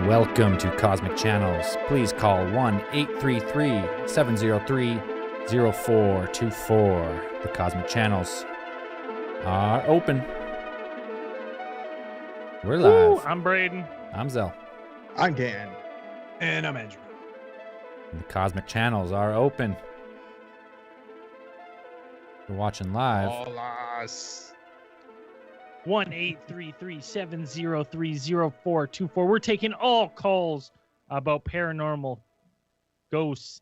Welcome to Cosmic Channels. Please call 1-833-703-0424. The Cosmic Channels are open. We're live. Ooh, I'm Braden. I'm Zell. I'm Dan. And I'm Andrew. And the Cosmic Channels are open. If you're watching live. All us. 1-833-703-0424. We're taking all calls about paranormal, ghosts,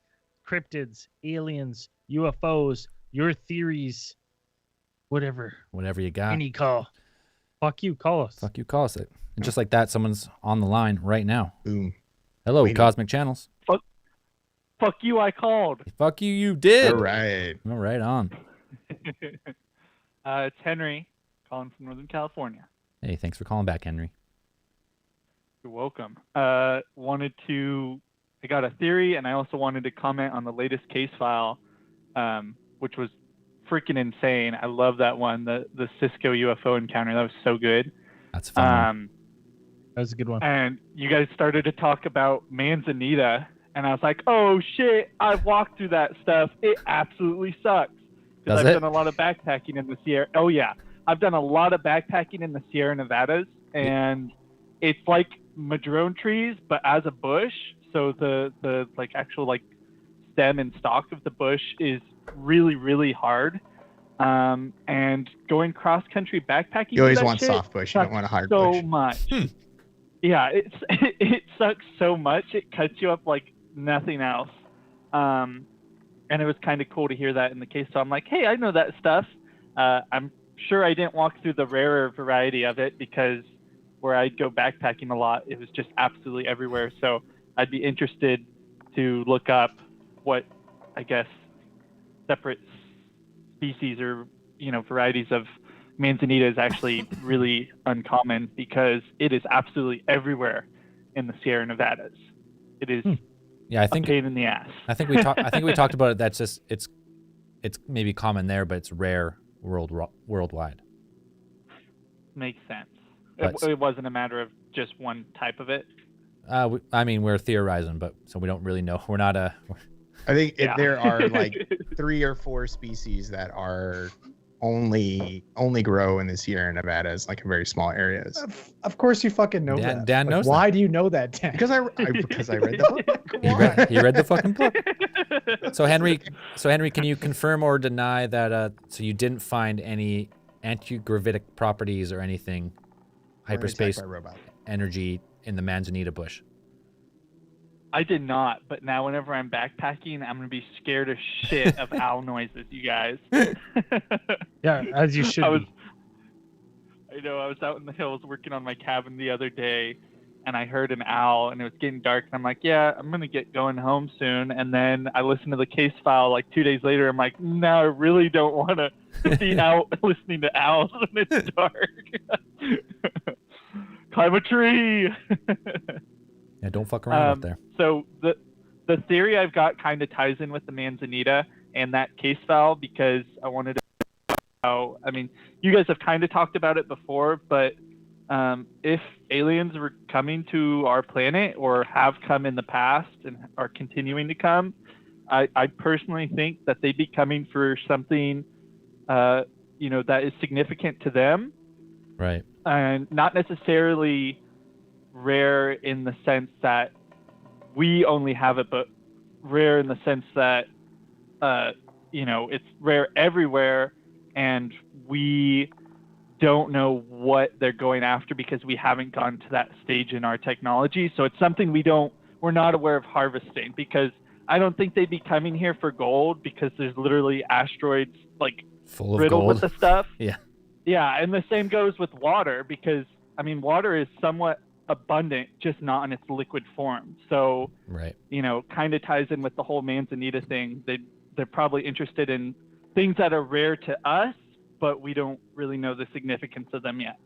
cryptids, aliens, UFOs, your theories, whatever. Whatever you got. Any call. Fuck you, call us. Fuck you, call us it. And just like that, someone's on the line right now. Boom. Hello, Waiting. Cosmic Channels. Fuck you, I called. Fuck you, you did. All right. All right, on. It's Henry calling from Northern California. Hey, thanks for calling back, Henry. You're welcome. I got a theory, and I also wanted to comment on the latest case file, which was freaking insane. I love that one, the Cisco UFO encounter. That was so good. That's fun. That was a good one. And you guys started to talk about Manzanita, and I was like, oh shit, I've walked through that stuff. It absolutely sucks. Does I've it? done a lot of backpacking in the Sierra. Oh yeah. I've done a lot of backpacking in the Sierra Nevadas, and it's like madrone trees, but as a bush. So the like actual like stem and stalk of the bush is really, really hard. And going cross country backpacking. You always that want shit soft bush. You don't want a hard so bush. much. Yeah, it sucks so much. It cuts you up like nothing else. And it was kind of cool to hear that in the case. So I'm like, hey, I know that stuff. I'm sure I didn't walk through the rarer variety of it, because where I'd go backpacking a lot, it was just absolutely everywhere. So I'd be interested to look up what, I guess, separate species or, varieties of Manzanita is actually really uncommon, because it is absolutely everywhere in the Sierra Nevadas. It is Yeah, I think a pain in the ass. I think we talked about it. That's just it's maybe common there, but it's rare worldwide. Makes sense. But- It wasn't a matter of just one type of it. We're theorizing, but so we don't really know. We're not I think Yeah. there are like 3 or 4 species that are only grow in the Sierra Nevadas, like in very small areas. Of course you fucking know that. Dan knows Why do you know that, Dan? Because I read the book. He read the fucking book. So Henry, can you confirm or deny that? So you didn't find any anti-gravitic properties or anything, hyperspace Attacked by robot. energy in the Manzanita bush? I did not, but now whenever I'm backpacking, I'm going to be scared as shit of owl noises, you guys. Yeah, as you should be. I know, I was out in the hills working on my cabin the other day, and I heard an owl, and it was getting dark, and I'm like, yeah, I'm going to get going home soon. And then I listened to the case file like 2 days later. I'm like, no, I really don't want to be out listening to owls when it's dark. Climb a tree. Yeah, don't fuck around up there. So the theory I've got kind of ties in with the Manzanita and that case file, because I wanted to know, you guys have kind of talked about it before, but if aliens were coming to our planet or have come in the past and are continuing to come, I personally think that they'd be coming for something, that is significant to them. Right. And not necessarily rare in the sense that we only have it, but rare in the sense that it's rare everywhere, and we don't know what they're going after because we haven't gotten to that stage in our technology. So it's something we're not aware of harvesting, because I don't think they'd be coming here for gold, because there's literally asteroids like Full of riddled gold. with the stuff. Yeah. Yeah, and the same goes with water, because water is somewhat abundant, just not in its liquid form. So, Right. Kind of ties in with the whole Manzanita thing. They're probably interested in things that are rare to us, but we don't really know the significance of them yet.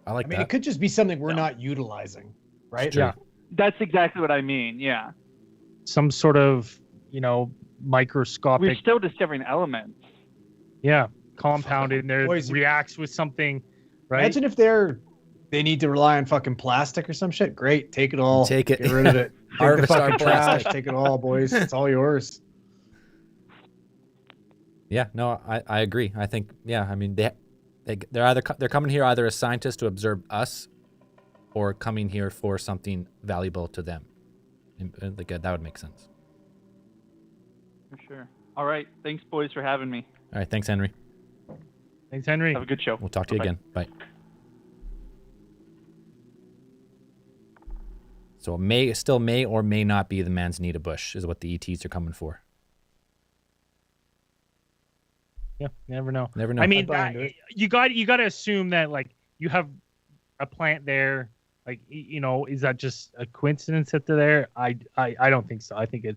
I like I mean, that. it could just be something we're not utilizing, right? True. Yeah. That's exactly what I mean. Yeah, Some sort of, we're microscopic, still discovering elements. compound in there Boys, reacts with something, right? Imagine if they're They need to rely on fucking plastic or some shit. Great, take it all. Take it. Get rid of it. Take the Harvest our fucking trash. plastic. Take it all, boys. It's all yours. Yeah, no, I agree. I think, yeah, I mean, they're coming here either as scientists to observe us, or coming here for something valuable to them. And like, that would make sense. For sure. All right. Thanks, boys, for having me. All right, thanks, Henry. Thanks, Henry. Have a good show. We'll talk to you Bye-bye. again. Bye. So it still may or may not be the Manzanita bush is what the ETs are coming for. Yeah, never know. Never know. I mean, buy into it. you got to assume that like you have a plant there. Like, you know, is that just a coincidence that they're there? I don't think so. I think Could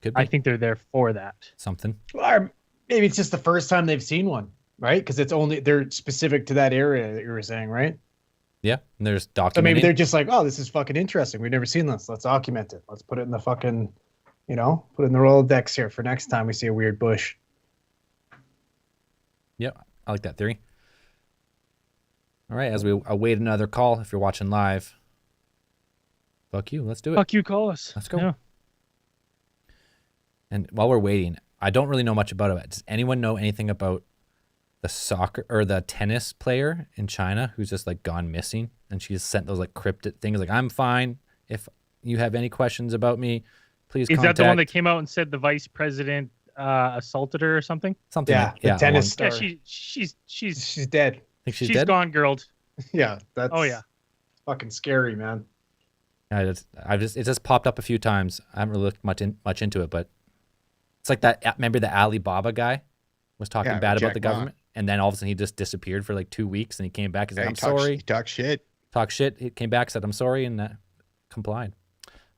be I think they're there for that. something. Or maybe it's just the first time they've seen one, right? Because they're specific to that area that you were saying, right? Yeah, and there's documenting. So maybe they're just like, oh, this is fucking interesting. We've never seen this. Let's document it. Let's put it in the fucking, put it in the Rolodex here for next time we see a weird bush. Yeah, I like that theory. All right, as we await another call, if you're watching live, fuck you, let's do it. Fuck you, call us. Let's go. Yeah. And while we're waiting, I don't really know much about it. Does anyone know anything about the soccer or the tennis player in China who's just like gone missing? And she's sent those like cryptid things like, I'm fine. If you have any questions about me, please Is contact. that the one that came out and said the vice president assaulted her or something? Something Yeah, like, the tennis one- star. Yeah, she's dead. think she's she's dead? gone, girled. Yeah, that's Oh yeah. fucking scary, man. It just popped up a few times. I haven't really looked much into it, but it's like that. Remember the Alibaba guy was talking Yeah, bad about Jack the Ma. government, and then all of a sudden he just disappeared for like 2 weeks, and he came back. He's like, Yeah, I'm sorry. He talks shit. Talk shit. He came back, said I'm sorry, and complied.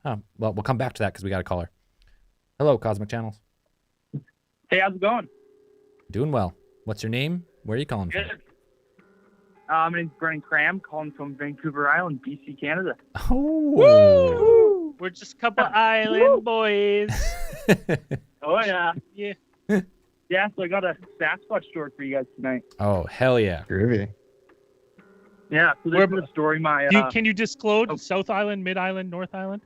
Oh, well, we'll come back to that because we got a caller. Hello, Cosmic Channels. Hey, how's it going? Doing well. What's your name? Where are you calling from? Good. My name's Brennan Cram, calling from Vancouver Island, BC, Canada. Oh. We're just a couple island boys. Oh, yeah. Yeah. Yeah, so I got a Sasquatch story for you guys tonight. Oh, hell yeah. Groovy. Yeah, so this Where- is a story my Can you disclose oh. South Island, Mid Island, North Island?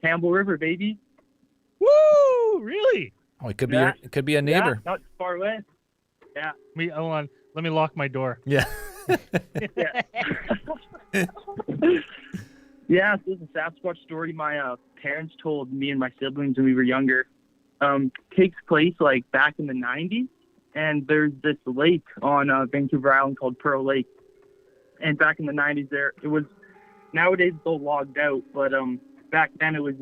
Campbell River, baby. Woo! Really? Oh, it could Yeah. be it could be a neighbor. Yeah, not far away. Hold on. Let me lock my door. Yeah. Yeah. Yeah, so this is a Sasquatch story my parents told me and my siblings when we were younger. Takes place like back in the 90s, and there's this lake on Vancouver Island called Pearl Lake. And back in the 90s, nowadays it's all logged out, but back then it was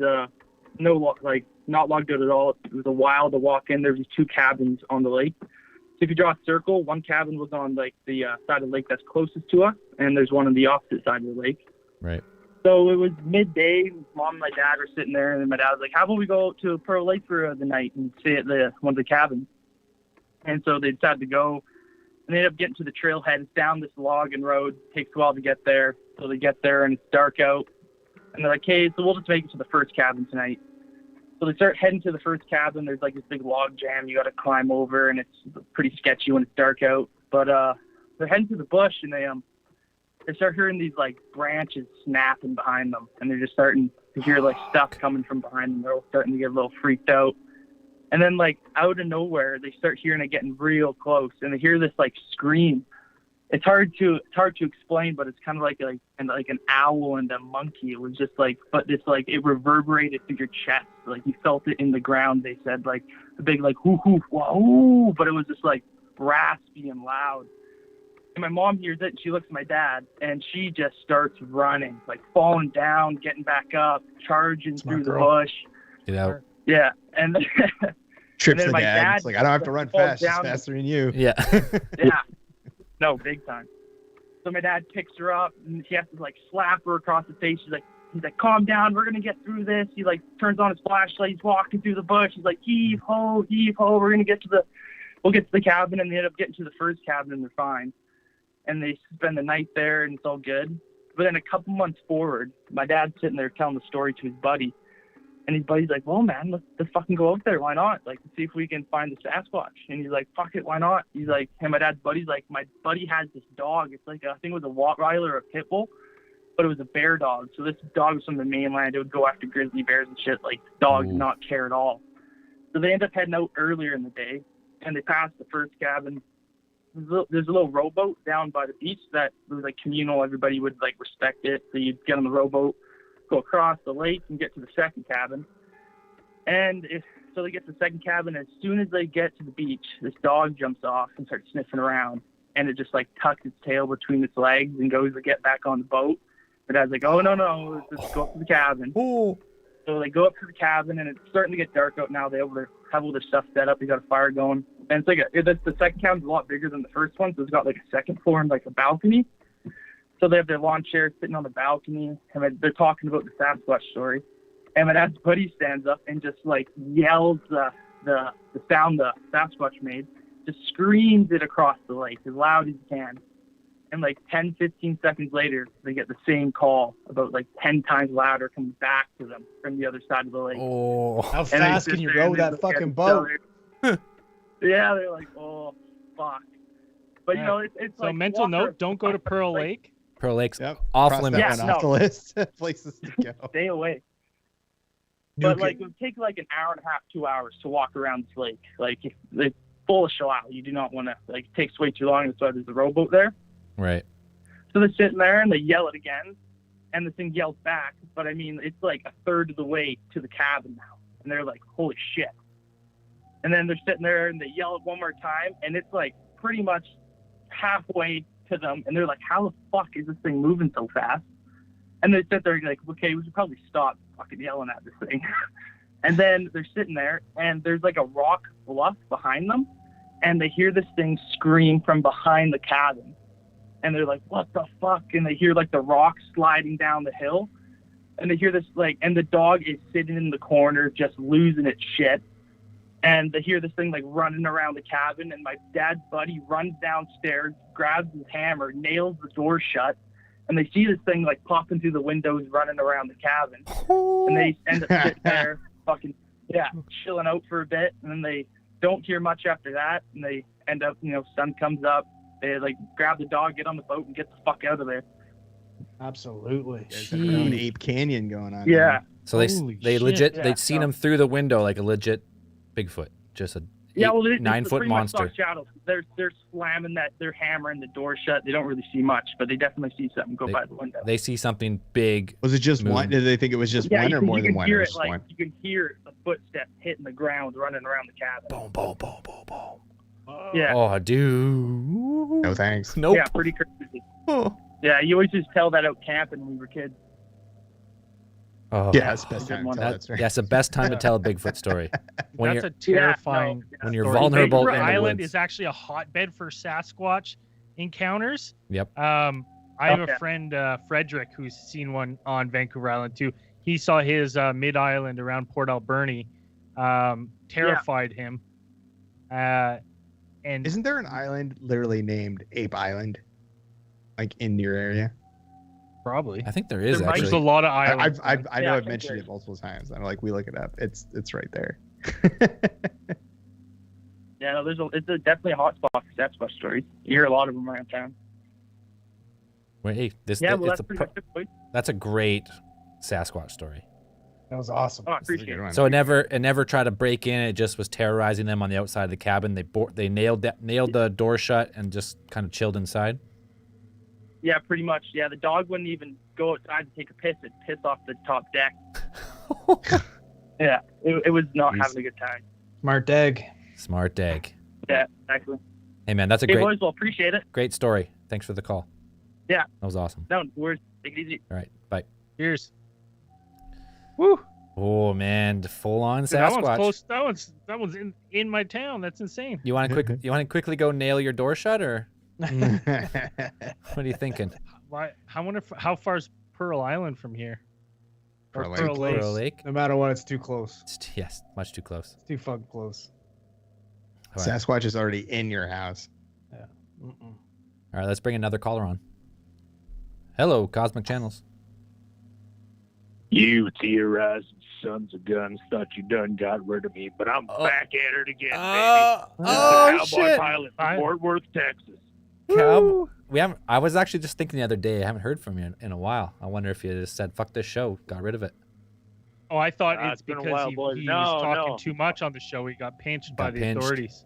not logged out at all. It was a while to walk in. There was 2 cabins on the lake. So if you draw a circle, one cabin was on like the side of the lake that's closest to us, and there's one on the opposite side of the lake. Right. So it was midday. Mom and my dad were sitting there, and then my dad was like, "How about we go to Pearl Lake for the night and stay at one of the cabins?" And so they decided to go, and they ended up getting to the trailhead. It's down this logging road. It takes a while to get there. So they get there, and it's dark out. And they're like, "Hey, so we'll just make it to the first cabin tonight." So they start heading to the first cabin. There's like this big log jam you got to climb over, and it's pretty sketchy when it's dark out. But they're heading to the bush, and they start hearing these like branches snapping behind them, and they're just starting to hear like stuff coming from behind them. They're all starting to get a little freaked out. And then like out of nowhere, they start hearing it getting real close, and they hear this like scream. It's hard to explain, but it's kind of like an owl and a monkey. It was just like, but it's like it reverberated through your chest, like you felt it in the ground. They said like a big like hoo hoo whoa, but it was just like raspy and loud. And my mom hears it, and she looks at my dad, and she just starts running, like falling down, getting back up, charging through the bush. Get out. Yeah, and Trips then the my dad. dad It's like, I don't have to run falls fast. Just down. faster than you. Yeah. yeah, no, big time. So my dad picks her up, and he has to like slap her across the face. He's like, calm down, we're gonna get through this. He like turns on his flashlight. He's walking through the bush. He's like, heave ho, we're gonna we'll get to the cabin, and they end up getting to the first cabin, and they're fine. And they spend the night there, and it's all good. But then a couple months forward, my dad's sitting there telling the story to his buddy, And his buddy's like, well, man, let's fucking go out there. Why not? Like, see if we can find the Sasquatch. And he's like, fuck it, why not? He's like, and my dad's buddy's like, my buddy has this dog. It's like, I think it was a Rottweiler or a pit bull, but it was a bear dog. So this dog was from the mainland. It would go after grizzly bears and shit. Like, the dog did not care at all. So they end up heading out earlier in the day, and they passed the first cabin. There's a little rowboat down by the beach that was like communal. Everybody would like respect it. So you'd get on the rowboat, go across the lake, and get to the second cabin. And so they get to the second cabin. As soon as they get to the beach, this dog jumps off and starts sniffing around. And it just like tucks its tail between its legs and goes to get back on the boat. But Dad's like, oh, no, let's just go up to the cabin. Ooh. So they go up to the cabin, and it's starting to get dark out now. They have all their stuff set up. They got a fire going. And it's like the second cabin's a lot bigger than the first one. So it's got like a second floor and like a balcony. So they have their lawn chairs sitting on the balcony, and they're talking about the Sasquatch story. And my dad's buddy stands up and just like yells the sound the Sasquatch made, just screams it across the lake as loud as he can. And like 10, 15 seconds later, they get the same call about like 10 times louder coming back to them from the other side of the lake. Oh. How fast can you row that fucking boat? Yeah, they're like, oh, fuck. But you know, it's so like mental note: don't go to Pearl Lake. Pearl Lake's Yep. off Cross limits. that one off the list. Places to go. Stay away. But like it would take like an hour and a half, 2 hours to walk around this lake. Like if it's full of shallot, you do not want to. Like it takes way too long. That's why there's a rowboat there. Right. So they're sitting there and they yell it again, and the thing yells back. But I mean, it's like a third of the way to the cabin now, and they're like, holy shit. And then they're sitting there and they yell it one more time, and it's like pretty much halfway to them, and they're like, how the fuck is this thing moving so fast? And they sit there like, okay, we should probably stop fucking yelling at this thing. And then they're sitting there, and there's like a rock bluff behind them, and they hear this thing scream from behind the cabin. And they're like, what the fuck? And they hear like the rock sliding down the hill, and they hear this like, and the dog is sitting in the corner just losing its shit. And they hear this thing like running around the cabin, and my dad's buddy runs downstairs, grabs his hammer, nails the door shut, and they see this thing like popping through the windows, running around the cabin. And they end up sitting there, fucking chilling out for a bit, and then they don't hear much after that, and they end up, sun comes up, they like grab the dog, get on the boat, and get the fuck out of there. Absolutely. There's their own Ape Canyon going on. Yeah. So Holy they shit. legit Yeah, they'd seen him through the window like a legit Bigfoot, just a 9-foot pretty much monster. saw shadows. They're slamming they're hammering the door shut. They don't really see much, but they definitely see something go by the window. They see something big. Was it just moving. one? Did they think it was just one or more than one? Hear Or it, just like, one? you can hear the footsteps hitting the ground, running around the cabin. Boom, boom, boom, boom, boom. Yeah. Oh, dude. No thanks. Nope. Yeah, pretty crazy. Oh. Yeah, you always just tell that out camping when we were kids. Oh. Yeah, it's the best time to tell that That, story. that's the best time to tell a Bigfoot story. When That's you're a terrifying. when you're story. vulnerable Vancouver in the Island woods. is actually a hotbed for Sasquatch encounters. Yep. I have Okay. a friend, Frederick, who's seen one on Vancouver Island too. He saw his mid-island around Port Alberni. Terrified him. And Isn't there an island literally named Ape Island, like in your area? probably I think there is There might- there's actually. a lot of I islands. know Yeah, I I've think mentioned there it multiple times. I'm like, we look it up. It's right there. Yeah, no, it's definitely a hot spot for Sasquatch stories. You hear a lot of them around town. Wait, hey, this Yeah, well, it's that's pretty much it, boys. that's a great Sasquatch story. That was awesome. Oh, I That's a appreciate good it. one. So it never tried to break in. It just was terrorizing them on the outside of the cabin. They nailed the door shut and just kind of chilled inside. Yeah, pretty much. Yeah, the dog wouldn't even go outside to take a piss. It'd piss off the top deck. Yeah, it was not Jeez. having a good time. Smart egg. Smart egg. Yeah, exactly. Hey man, that's a Hey, great boys, well, appreciate it. great story. Thanks for the call. Yeah. That was awesome. No worries. Take it easy. All right, bye. Cheers. Woo! Oh man, full on That one's Sasquatch. close. That one's in my town. That's insane. You want to quickly go nail your door shut, or what are you thinking? Why? I wonder how far is Pearl Island from here? Or Pearl Pearl Lake. Lake. Pearl Lake? No matter what, it's too close. Yes, much too close. It's too fucking close. All right. Sasquatch is already in your house. Mm-mm. All right, let's bring another caller on. Hello, Cosmic Channels. You theorists, sons of guns thought you done got rid of me, but I'm Oh. back at it again, baby. Oh, This is oh, the Cowboy shit. Pilot from Fort Worth, Texas. We haven't. I was actually just thinking the other day. I haven't heard from you in a while. I wonder if you just said "fuck this show," got rid of it. Oh, I thought Nah, it's it's been a because while, he boys. was No, talking no. too much on the show. He got pinched by Got the pinched. authorities.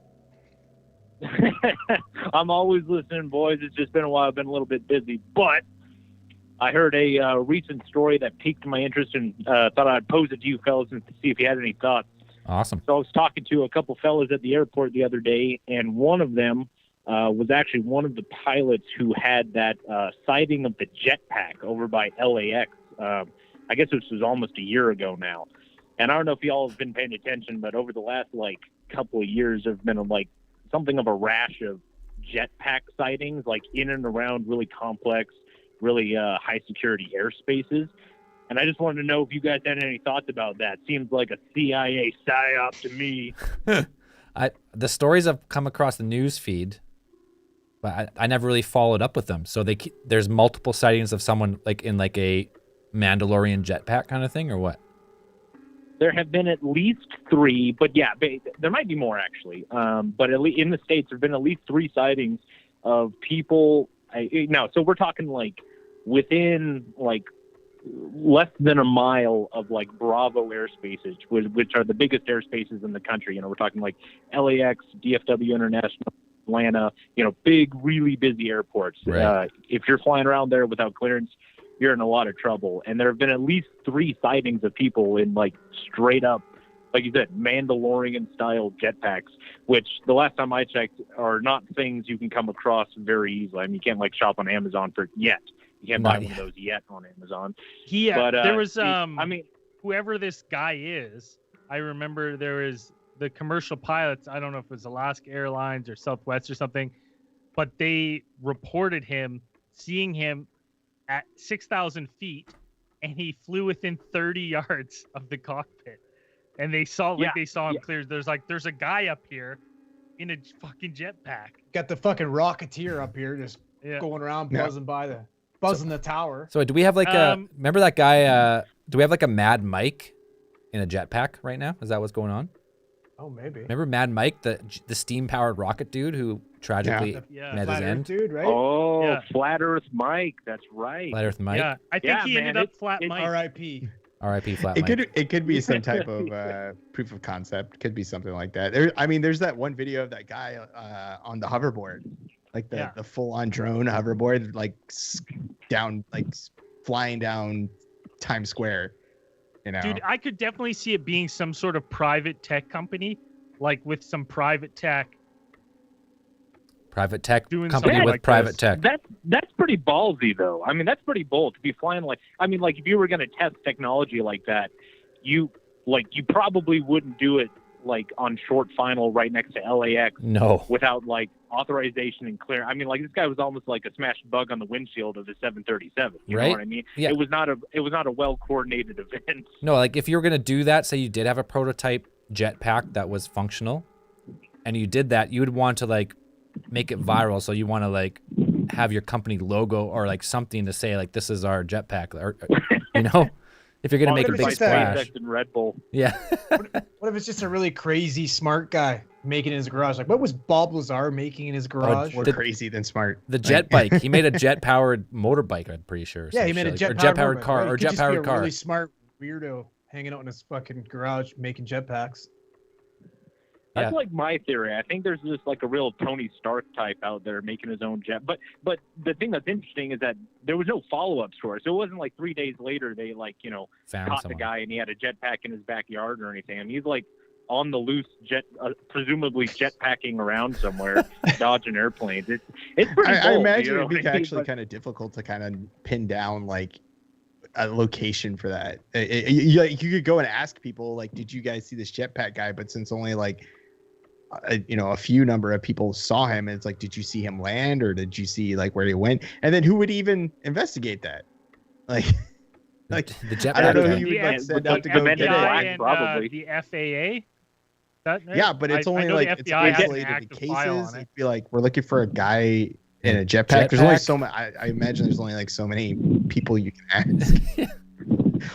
I'm always listening, boys. It's just been a while. I've been a little bit busy, but I heard a recent story that piqued my interest and thought I'd pose it to you fellas and see if you had any thoughts. Awesome. So I was talking to a couple fellas at the airport the other day, and one of them was actually one of the pilots who had that sighting of the Jetpack over by LAX. I guess this was almost a year ago now. And I don't know if y'all have been paying attention, but over the last couple of years, there's been something of a rash of Jetpack sightings, in and around really complex, really high security airspaces. And I just wanted to know if you guys had any thoughts about that. Seems like a CIA psyop to me. The stories have come across the news feed, but I never really followed up with them. So there's multiple sightings of someone in a Mandalorian jetpack kind of thing, or what? There have been at least 3, but yeah, there might be more actually. But at least in the States, there have been at least 3 sightings of people. So we're talking within less than a mile of Bravo airspaces, which are the biggest airspaces in the country. We're talking LAX, DFW International, Atlanta. Big, really busy airports. Right. If you're flying around there without clearance, you're in a lot of trouble. And there have been at least 3 sightings of people in straight up, like you said, Mandalorian style jetpacks, which the last time I checked are not things you can come across very easily. I mean, you can't shop on Amazon for yet. You can't buy one of those yet on Amazon. There was I whoever this guy is. I remember there was the commercial pilots. I don't know if it was Alaska Airlines or Southwest or something, but they reported seeing him at 6,000 feet, and he flew within 30 yards of the cockpit, and they saw him clear. There's a guy up here in a fucking jetpack. Got the fucking Rocketeer up here just going around buzzing buzzing the tower. So do we have remember that guy? Do we have a Mad Mike in a jetpack right now? Is that what's going on? Oh, maybe. Remember Mad Mike, the steam powered rocket dude who tragically met his Flat Earth end? dude, right? Oh, Yeah. Flat Earth Mike. That's right. Flat Earth Mike. Yeah, I think he ended up flat Mike. R.I.P. R.I.P. Flat It Mike. could be some type of proof of concept. Could be something like that. There's that one video of that guy on the hoverboard, the full on drone hoverboard, down flying down Times Square. Dude, I could definitely see it being some sort of private tech company, with some private tech. Private tech Doing company something with like private this. tech. That's pretty ballsy, though. I mean, that's pretty bold to be flying if you were going to test technology like that, you probably wouldn't do it on short final right next to LAX. No. Without authorization and clear. I mean, this guy was almost like a smashed bug on the windshield of the 737. You know what I mean? Yeah. It was not a well coordinated event. No, if you were gonna do that, say you did have a prototype jetpack that was functional, and you did that, you would want to make it viral. So you want to have your company logo or something to say this is our jetpack, or if you're gonna make a big splash. And Red Bull. Yeah. What if it's just a really crazy smart guy making in his garage? What was Bob Lazar making in his garage? More crazy than smart. The jet bike. He made a jet-powered motorbike, I'm pretty sure. Yeah, he made a or jet-powered jet-powered motorbike, car, right? or He could just be jet-powered a car. really smart weirdo hanging out in his fucking garage making jetpacks. That's Yeah. my theory. I think there's just a real Tony Stark type out there making his own jet. But the thing that's interesting is that there was no follow-up story. So it wasn't 3 days later they Found caught someone. the guy and he had a jetpack in his backyard or anything. I mean, he's on the loose presumably jetpacking around somewhere, dodging airplanes. It's pretty I bold, imagine it'd be what I mean? actually But- kind of difficult to kind of pin down a location for that. You could go and ask people did you guys see this jetpack guy? But since only a few number of people saw him, it's did you see him land, or did you see where he went? And then who would even investigate that? The jetpack. I don't know guy. who you would send out to the go Men get in it. Black, and probably. the FAA. That, right? Yeah, but it's I only know the it's FBI has an isolated active file cases. on it. It'd be we're looking for a guy in a jetpack. There's only Jetpack. so much. I imagine there's only so many people you can ask.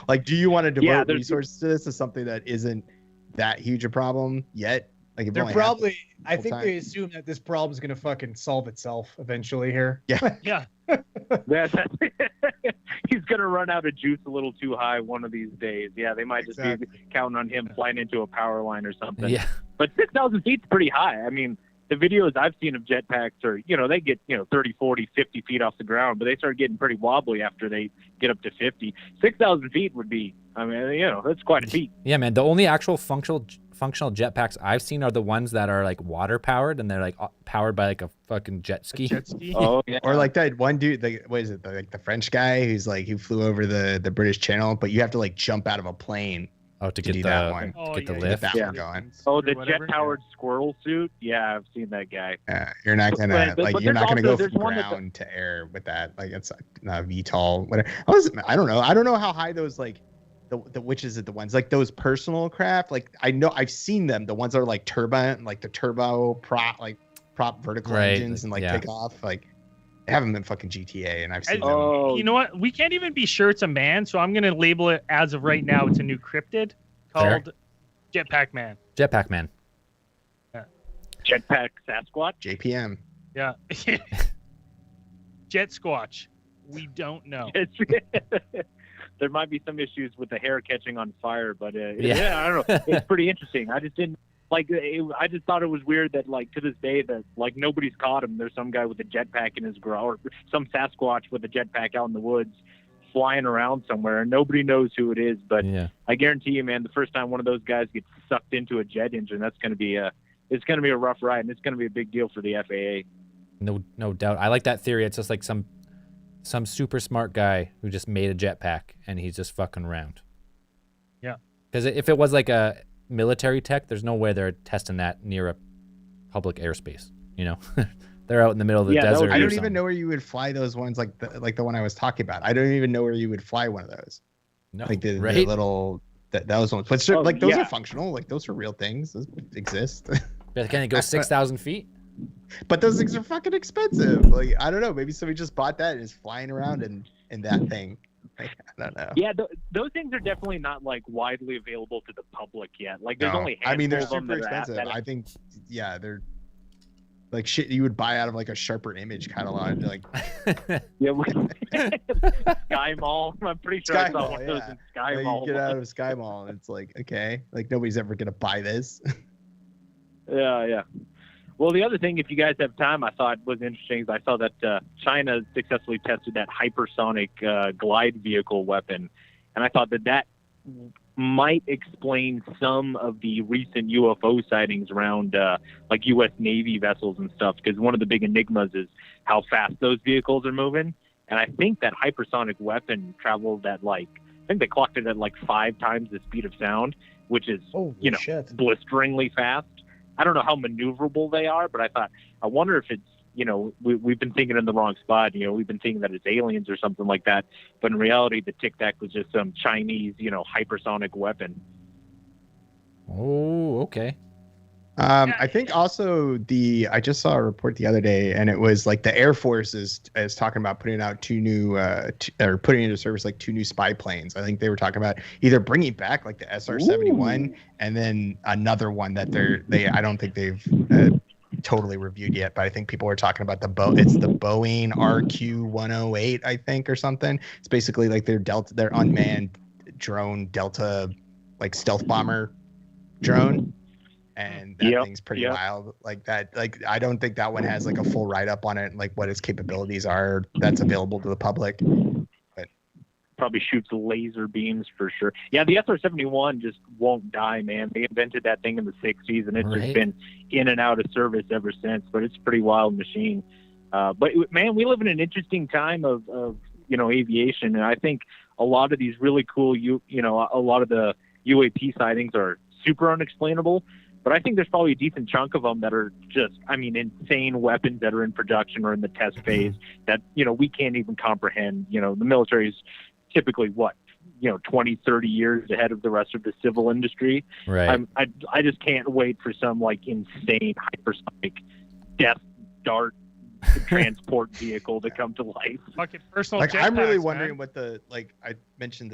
Like, do you want to devote Yeah, there's- resources to this as something that isn't that huge a problem yet? Like, if They're only probably. I whole think time. they assume that this problem's gonna fucking solve itself eventually here. Yeah. He's gonna run out of juice a little too high one of these days. Yeah, they might just Exactly. be counting on him flying into a power line or something. Yeah. But 6,000 feet's pretty high. I mean, the videos I've seen of jetpacks are, they get, 30, 40, 50 feet off the ground, but they start getting pretty wobbly after they get up to 50. 6,000 feet would be, that's quite a feat. Yeah, man. The only actual functional jetpacks I've seen are the ones that are like water powered and they're like powered by like a fucking jet ski. Jet ski. Oh, yeah. Or like that one dude, what is it? The French guy who flew over the British Channel, but you have to like jump out of a plane Oh, to get do the that one. get the yeah, lift. Get that Yeah. one going. Oh, the Or whatever. jet-powered squirrel suit? Yeah, I've seen that guy. You're not gonna But you're there's not gonna also- go there's from one that- ground to air with that. Like it's not VTOL. Whatever. I don't know. I don't know how high those like the which is it the ones like those personal craft. Like I know I've seen them. The ones that are like turbine, like the turbo prop vertical Right, engines and like yeah. take off. Like they haven't been fucking GTA, and I've seen them. Oh, You know what? We can't even be sure it's a man, so I'm gonna label it as of right now. It's a new cryptid Fair. called Jetpack Man. Jetpack man. jetpack Sasquatch? JPM. Yeah. Jet Squatch. We don't know. There might be some issues with the hair catching on fire, but Yeah. I don't know. It's pretty interesting. I just didn't I just thought it was weird that like to this day that like nobody's caught him. There's some guy with a jetpack in his garage, or some Sasquatch with a jetpack out in the woods, flying around somewhere, and nobody knows who it is. But Yeah. I guarantee you, man, the first time one of those guys gets sucked into a jet engine, it's going to be a rough ride, and it's going to be a big deal for the FAA. No doubt. I like that theory. It's just like some super smart guy who just made a jetpack and he's just fucking around. Yeah. Because if it was like a military tech, there's no way they're testing that near a public airspace. They're out in the middle of the Yeah, that desert. would- I or don't even something. know where you would fly those ones, like the one I was talking about. I don't even know where you would fly one of those. No, Like the right? little those ones. But Oh, like those yeah. are functional. Like those are real things. Those exist. But can it go 6,000 feet? But those things are fucking expensive. Like I don't know. Maybe somebody just bought that and is flying around in that thing. Like, I don't know. Yeah, those things are definitely not like widely available to the public yet. Like there's No. only I mean, they're handful of them super that are expensive. that I think, yeah, they're like shit you would buy out of like a Sharper Image catalog. Like Yeah, Sky Mall. I'm pretty sure I Sky saw Mall, one of those yeah. in Sky like, Mall. you get out of Sky Mall, and it's like okay, like nobody's ever gonna buy this. Yeah. Well, the other thing, if you guys have time, I thought was interesting is I saw that China successfully tested that hypersonic glide vehicle weapon, and I thought that might explain some of the recent UFO sightings around like U.S. Navy vessels and stuff. Because one of the big enigmas is how fast those vehicles are moving, and I think that hypersonic weapon traveled at I think they clocked it at like 5 times the speed of sound, which is Holy shit. blisteringly fast. I don't know how maneuverable they are, but I wonder if it's, we've been thinking in the wrong spot. We've been thinking that it's aliens or something like that. But in reality, the Tic Tac was just some Chinese, hypersonic weapon. Oh, okay. I think also I just saw a report the other day, and it was like the Air Force is talking about putting out 2 new or putting into service like 2 new spy planes. I think they were talking about either bringing back like the SR-71 and then another one that I don't think they've totally reviewed yet, but I think people are talking about it's the Boeing RQ-108, I think, or something. It's basically like their unmanned drone Delta like stealth bomber drone. And that thing's pretty wild. Like that, like I don't think that one has like a full write up on it, like what its capabilities are. That's available to the public. But Probably shoots laser beams for sure. Yeah, the SR-71 just won't die, man. They invented that thing in the 60s, and it's just been in and out of service ever since. But it's a pretty wild machine. But man, we live in an interesting time of aviation, and I think a lot of these really cool a lot of the UAP sightings are super unexplainable. But I think there's probably a decent chunk of them that are just, insane weapons that are in production or in the test phase that, we can't even comprehend. The military is typically 20, 30 years ahead of the rest of the civil industry. Right. I just can't wait for some insane hypersonic death dart transport vehicle to come to life. Fucking personal Like I'm really jetpacks, wondering man. what the like I mentioned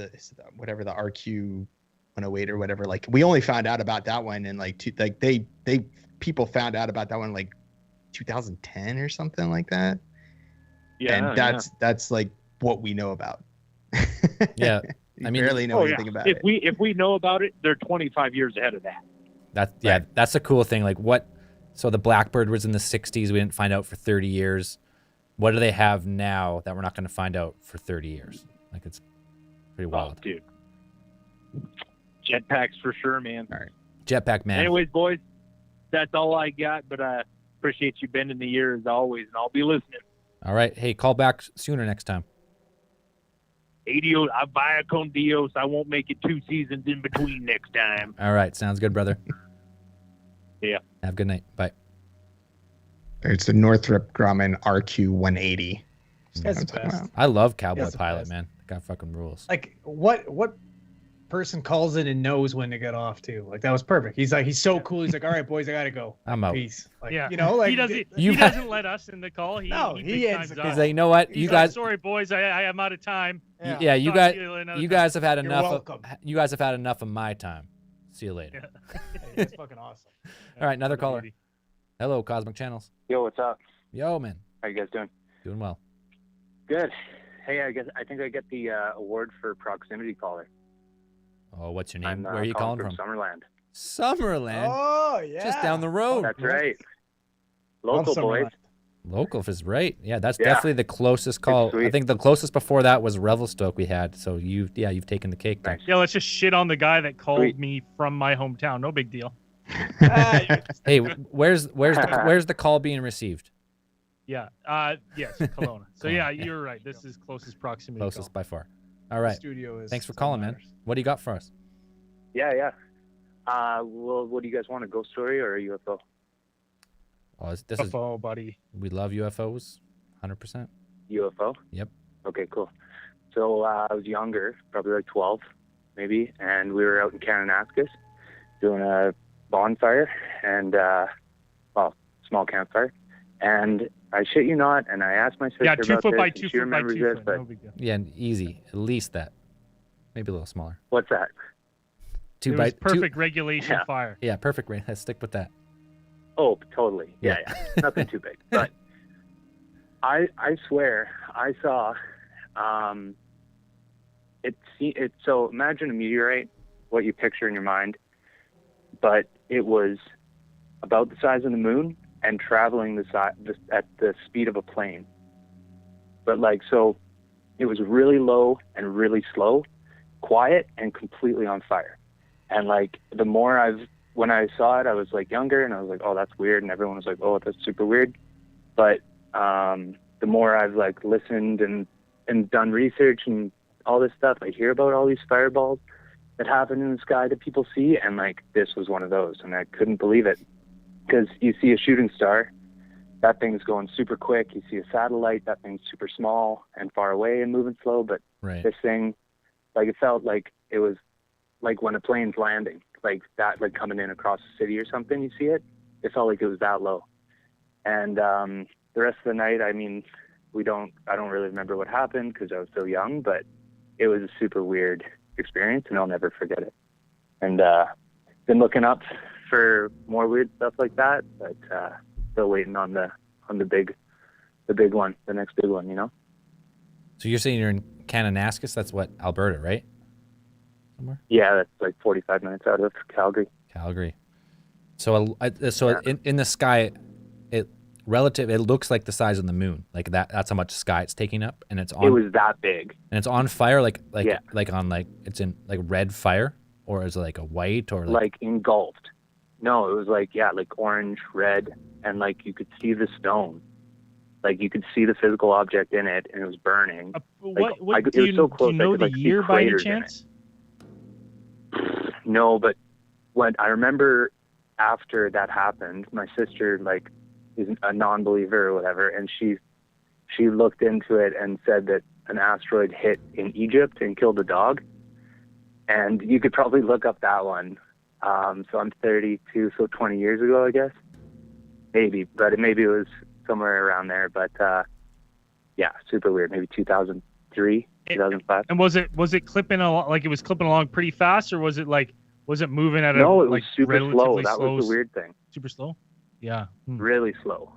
whatever the RQ 108 or whatever. Like we only found out about that one in like they people found out about that one like 2010 or something like that. Yeah, And that's like what we know about. Yeah, We I mean, barely know anything about it. If we know about it, they're 25 years ahead of that. That's a cool thing. Like what? So the Blackbird was in the 60s. We didn't find out for 30 years. What do they have now that we're not going to find out for 30 years? Like it's pretty wild. Oh, dude. Jetpacks for sure, man. All right. Jetpack man. Anyways, boys, that's all I got. But I appreciate you bending the ear as always, and I'll be listening. All right. Hey, call back sooner next time. Adios. Vaya con Dios. I won't make it 2 seasons in between next time. All right. Sounds good, brother. Yeah. Have a good night. Bye. It's the Northrop Grumman RQ 180. That's the best. I love Cowboy That's the Pilot, best. man. That guy fucking rules. Like what person calls in and knows when to get off too? Like that was perfect. He's like, he's so cool. He's like, all right, boys, I gotta go. I'm out. Peace. Like, Yeah. you know, like he doesn't. You He ha- doesn't let us in the call. He he big ends times the us. He's like, you know what? He's You like, guys, sorry, boys. I am out of time. yeah, you Talk guys, to you another you time. guys have had You're enough. welcome. You guys have had enough of my time. See you later. Yeah. Hey, that's fucking awesome. All right, another caller. Hello, Cosmic Channels. Yo, what's up? Yo, man. How you guys doing? Doing well. Good. Hey, I think I get the award for proximity caller. Oh, what's your name? I'm Where are you calling from? Summerland. Summerland. Oh yeah. Just down the road. That's right. Love Local boys. Summerland. Local is right. Yeah, that's Yeah. definitely the closest call. I sweet. think the closest before that was Revelstoke we had. So you've taken the cake there. Nice. Yeah, let's just shit on the guy that called Sweet. me from my hometown. No big deal. Hey, where's the call being received? Yeah. Yes, Kelowna. So yeah, you're right. This is closest proximity. Closest call. by far. All right. Studio is. Thanks for that's calling, what man. matters. What do you got for us? Yeah. Well, what do you guys want? A ghost story or a UFO? Oh, this is UFO, buddy. we love UFOs, 100%. UFO? Yep. Okay, cool. So I was younger, probably like 12, maybe, and we were out in Kananaskis doing a bonfire and, small campfire. And I shit you not, and I asked my sister Yeah, about 2 foot this, by and 2 she foot by remembers 2 this, foot. but No big deal. Yeah, and easy. At least that. Maybe a little smaller. what's that? Two It by was perfect regulation Yeah. fire. Yeah, perfect. Let's stick with that. Oh, totally. Yeah. Yeah. Nothing too big. But I swear I saw so imagine a meteorite, what you picture in your mind, but it was about the size of the moon and traveling at the speed of a plane. But so it was really low and really slow, quiet and completely on fire. And the more when I saw it, I was younger and I was like, oh, that's weird. And everyone was like, oh, that's super weird. But the more I've listened and done research and all this stuff, I hear about all these fireballs that happen in the sky that people see. And this was one of those. And I couldn't believe it because you see a shooting star, that thing's going super quick. You see a satellite, that thing's super small and far away and moving slow. But Right. this thing, it felt like it was when a plane's landing, that, coming in across the city or something, you see it felt like it was that low. And the rest of the night, I mean, I don't really remember what happened because I was so young, but it was a super weird experience and I'll never forget it. And been looking up for more weird stuff like that, but still waiting on the big one, the next big one, you know? So you're saying you're in Kananaskis? That's what, Alberta, right? Somewhere? Yeah, that's 45 minutes out of Calgary. Calgary. So in the sky, it looks like the size of the moon. That's how much sky it's taking up, and it's on. It was that big. And it's on fire, Yeah. it's in red fire, or is it a white or Engulfed. No, it was orange, red, and you could see the stone. You could see the physical object in it, and it was burning. What it do was you, so close, do you know I could, the see year by any craters in it. chance? No, but when I remember after that happened, my sister is a non-believer or whatever, and she looked into it and said that an asteroid hit in Egypt and killed a dog. And you could probably look up that one. So I'm 32, so 20 years ago, I guess. Maybe, but maybe it was somewhere around there. But yeah, super weird. Maybe 2003, 2005. And was it clipping along, like it was clipping along pretty fast, or was it moving at No, a it was like super slow. relatively That slow? was the weird thing. Super slow. Yeah. Really slow.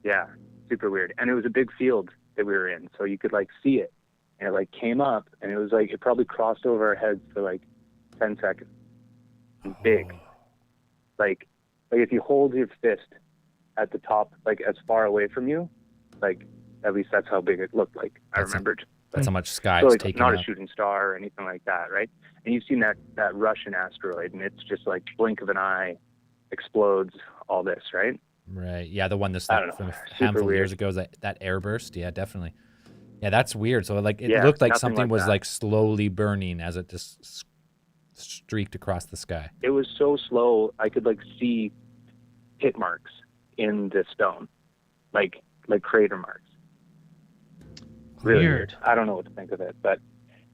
Yeah, super weird. And it was a big field that we were in, so you could like see it, and it like came up, and it was like it probably crossed over our heads for like 10 seconds. It was big. Like if you hold your fist at the top, like as far away from you, like at least that's how big it looked like. I remembered. That's how much sky So it's it's taking not up. a shooting star or anything like that, right? And you've seen that Russian asteroid, and it's just like blink of an eye, explodes, all this, right? Right. Yeah, the one that's I like don't from know. a Super handful of weird. years ago, that airburst. Yeah, definitely. Yeah, that's weird. So like it Yeah, looked like nothing something like was that. like slowly burning as it just streaked across the sky. It was so slow, I could like see hit marks in the stone, like crater marks. Really Weird. I don't know what to think of it, but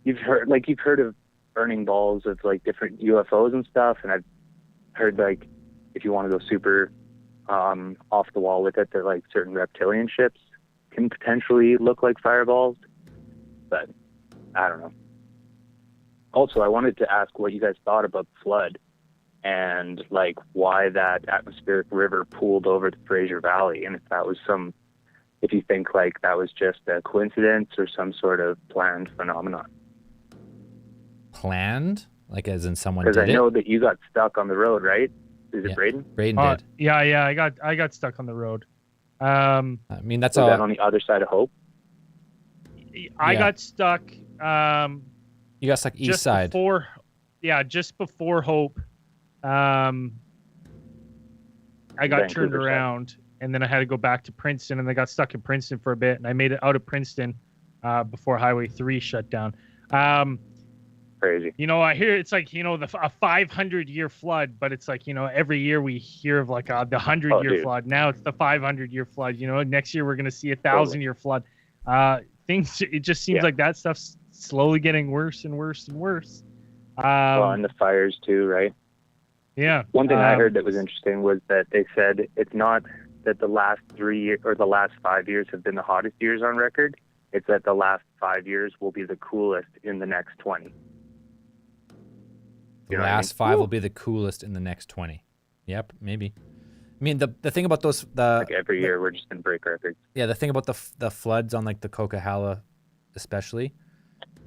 you've heard of burning balls of like different UFOs and stuff, and I've heard like if you want to go super off the wall with it, that like certain reptilian ships can potentially look like fireballs, but I don't know. Also, I wanted to ask what you guys thought about the flood and like why that atmospheric river pooled over the Fraser Valley, and if you think like that was just a coincidence or some sort of planned phenomenon. Planned? Like as in someone Because did I know it? that you got stuck on the road, right? Is Yeah. it Braden? Braden did. Yeah. I got stuck on the road. I mean, that's Was that all. on the other side of Hope? I Yeah. got stuck. You got stuck east Just side. just before Hope. I got turned Vancouver side. around, and then I had to go back to Princeton, and I got stuck in Princeton for a bit, and I made it out of Princeton before Highway 3 shut down. Crazy. I hear it's like, a 500-year flood, but it's like, every year we hear of like the 100-year dude. flood. Now it's the 500-year flood. Next year we're going to see a 1,000-year flood. It just seems Yeah. like that stuff's slowly getting worse and worse and worse. Well, and the fires too, right? Yeah. One thing I heard that was interesting was that they said it's not that the last 3 years or the last 5 years have been the hottest years on record. It's that the last 5 years will be the coolest in the next 20. The You know what I last mean? 5 will be the coolest in the next 20. Yep, maybe. I mean, the thing about those Like every year, we're just gonna break records. yeah, the thing about the floods on like the Coquihalla, especially,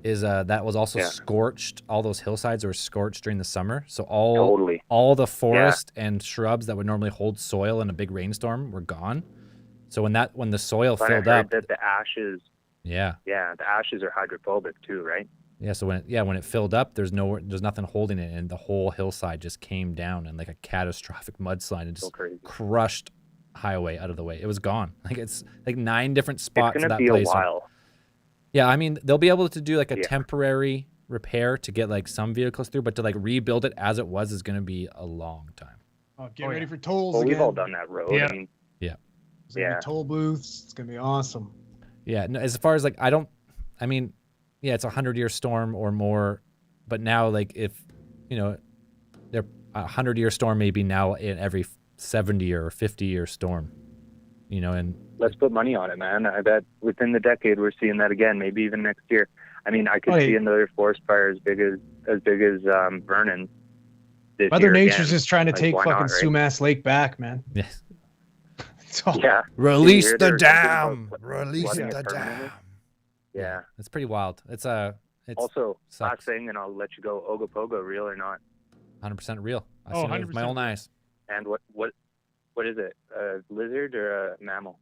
is that was also Yeah. scorched. All those hillsides were scorched during the summer, so Totally. all the forest and shrubs that would normally hold soil in a big rainstorm were gone. So when the soil But I filled heard up, that the ashes, yeah, the ashes are hydrophobic too, right? yeah. So when it filled up, there's nothing holding it, and the whole hillside just came down in like a catastrophic mudslide and So just crazy. crushed highway out of the way. It was gone. Like it's like 9 different spots It's in gonna that be place. a while. Yeah, I mean they'll be able to do like a Yeah. temporary repair to get like some vehicles through, but to like rebuild it as it was is going to be a long time. Oh, get Oh, ready yeah. for tolls Well, again. we've all done that road. Yeah. I mean, There's gonna Yeah. be toll booths. It's gonna be awesome. Yeah, no, as far as like I mean, yeah, it's a 100-year storm or more, but now like if they're a 100-year storm maybe now in every 70 or 50-year storm, and let's put money on it, man. I bet within the decade we're seeing that again. Maybe even next year. I mean, I could Oh, see yeah. another forest fire as big as Vernon. This Mother year Nature's again. just trying to Like, take why fucking not, right? Sumas Lake back, man. yes. It's all- Yeah. Release hear the there was something dam. about Release flooding the it permanently? dam. Yeah. It's pretty wild. It's Also, sucks. last thing, and I'll let you go. Ogopogo, real or not? 100% real. I've Oh, seen it with my 100% own eyes. And what is it? A lizard or a mammal?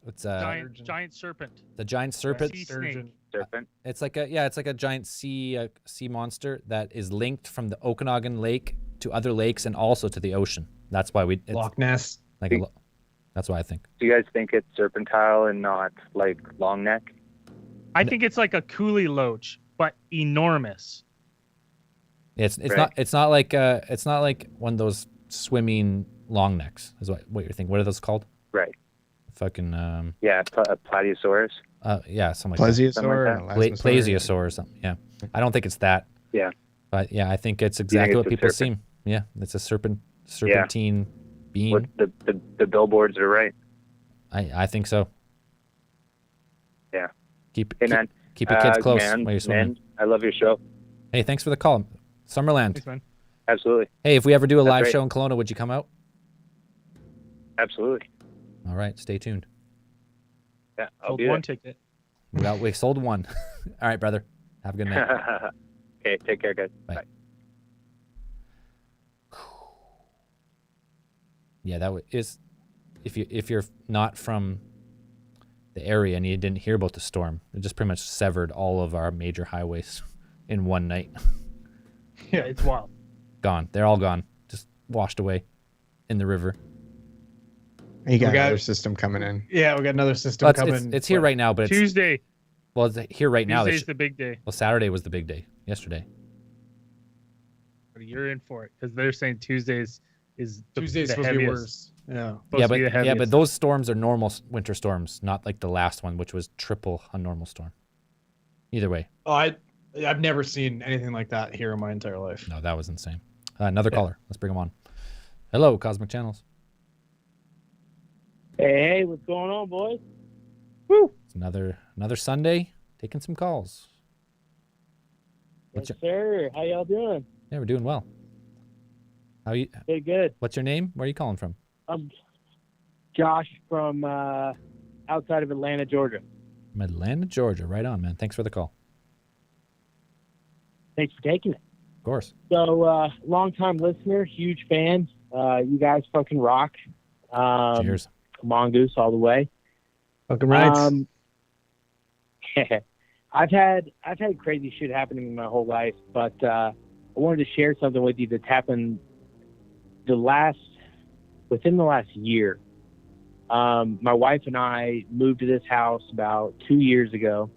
It's Giant serpent. the giant serpent. Sea Sturgeon. snake. Serpent? It's like a giant sea monster that is linked from the Okanagan Lake to other lakes and also to the ocean. That's why it's Loch Ness. like that's why I think. Do you guys think it's serpentile and not like long neck? I think it's like a coolie loach, but enormous. It's Right. it's not like one of those swimming long necks is what you're thinking. What are those called? Right. Fucking Yeah, a plateosaurus. yeah, something like that. Plesiosaur, Something like and Pla- Elasmosaur. Plesiosaur or something. Yeah, I don't think it's that. Yeah. But yeah, I think it's think exactly it's what a people serpent? seem. Yeah, it's a serpentine being. What the billboards are right. I think so. Yeah. Keep Hey, man. keep your kids close Man, while you're swimming. man, I love your show. Hey, thanks for the call, Summerland. Thanks, man. Absolutely. Hey, if we ever do a That's live great. show in Kelowna, would you come out? Absolutely. All right, stay tuned. Yeah, I'll Sold be one there. ticket. Well, we sold one. All right, brother. Have a good night. Okay, take care, guys. Bye. Bye. Yeah, that is if you're not from the area and you didn't hear about the storm, it just pretty much severed all of our major highways in one night. Yeah, it's wild. Gone. They're all gone. Just washed away in the river. You got We got- another system coming in. Yeah, we got another system Well, coming. it's here right now, but it's Tuesday. well, it's here right now. Tuesday's the big day. Well, Saturday was the big day. Yesterday. You're in for it because they're saying Tuesday's is Tuesday's the supposed to be heaviest. worse. Yeah. Supposed to be the but heaviest. those storms are normal winter storms, not like the last one, which was triple a normal storm. Either way, Oh, I've never seen anything like that here in my entire life. no, that was insane. Another caller. Let's bring him on. Hello, Cosmic Channels. Hey, what's going on, boys? It's another Sunday. Taking some calls. Yes, sir. How y'all doing? Yeah, we're doing well. How you? Good, good. What's your name? Where are you calling from? I'm Josh from outside of Atlanta, Georgia. From Atlanta, Georgia. Right on, man. Thanks for the call. Thanks for taking it. Of course. So, long-time listener, huge fan. You guys fucking rock. Cheers. Mongoose all the way. Fucking right. I've had crazy shit happening in my whole life, but I wanted to share something with you that's happened within the last year. My wife and I moved to this house about 2 years ago,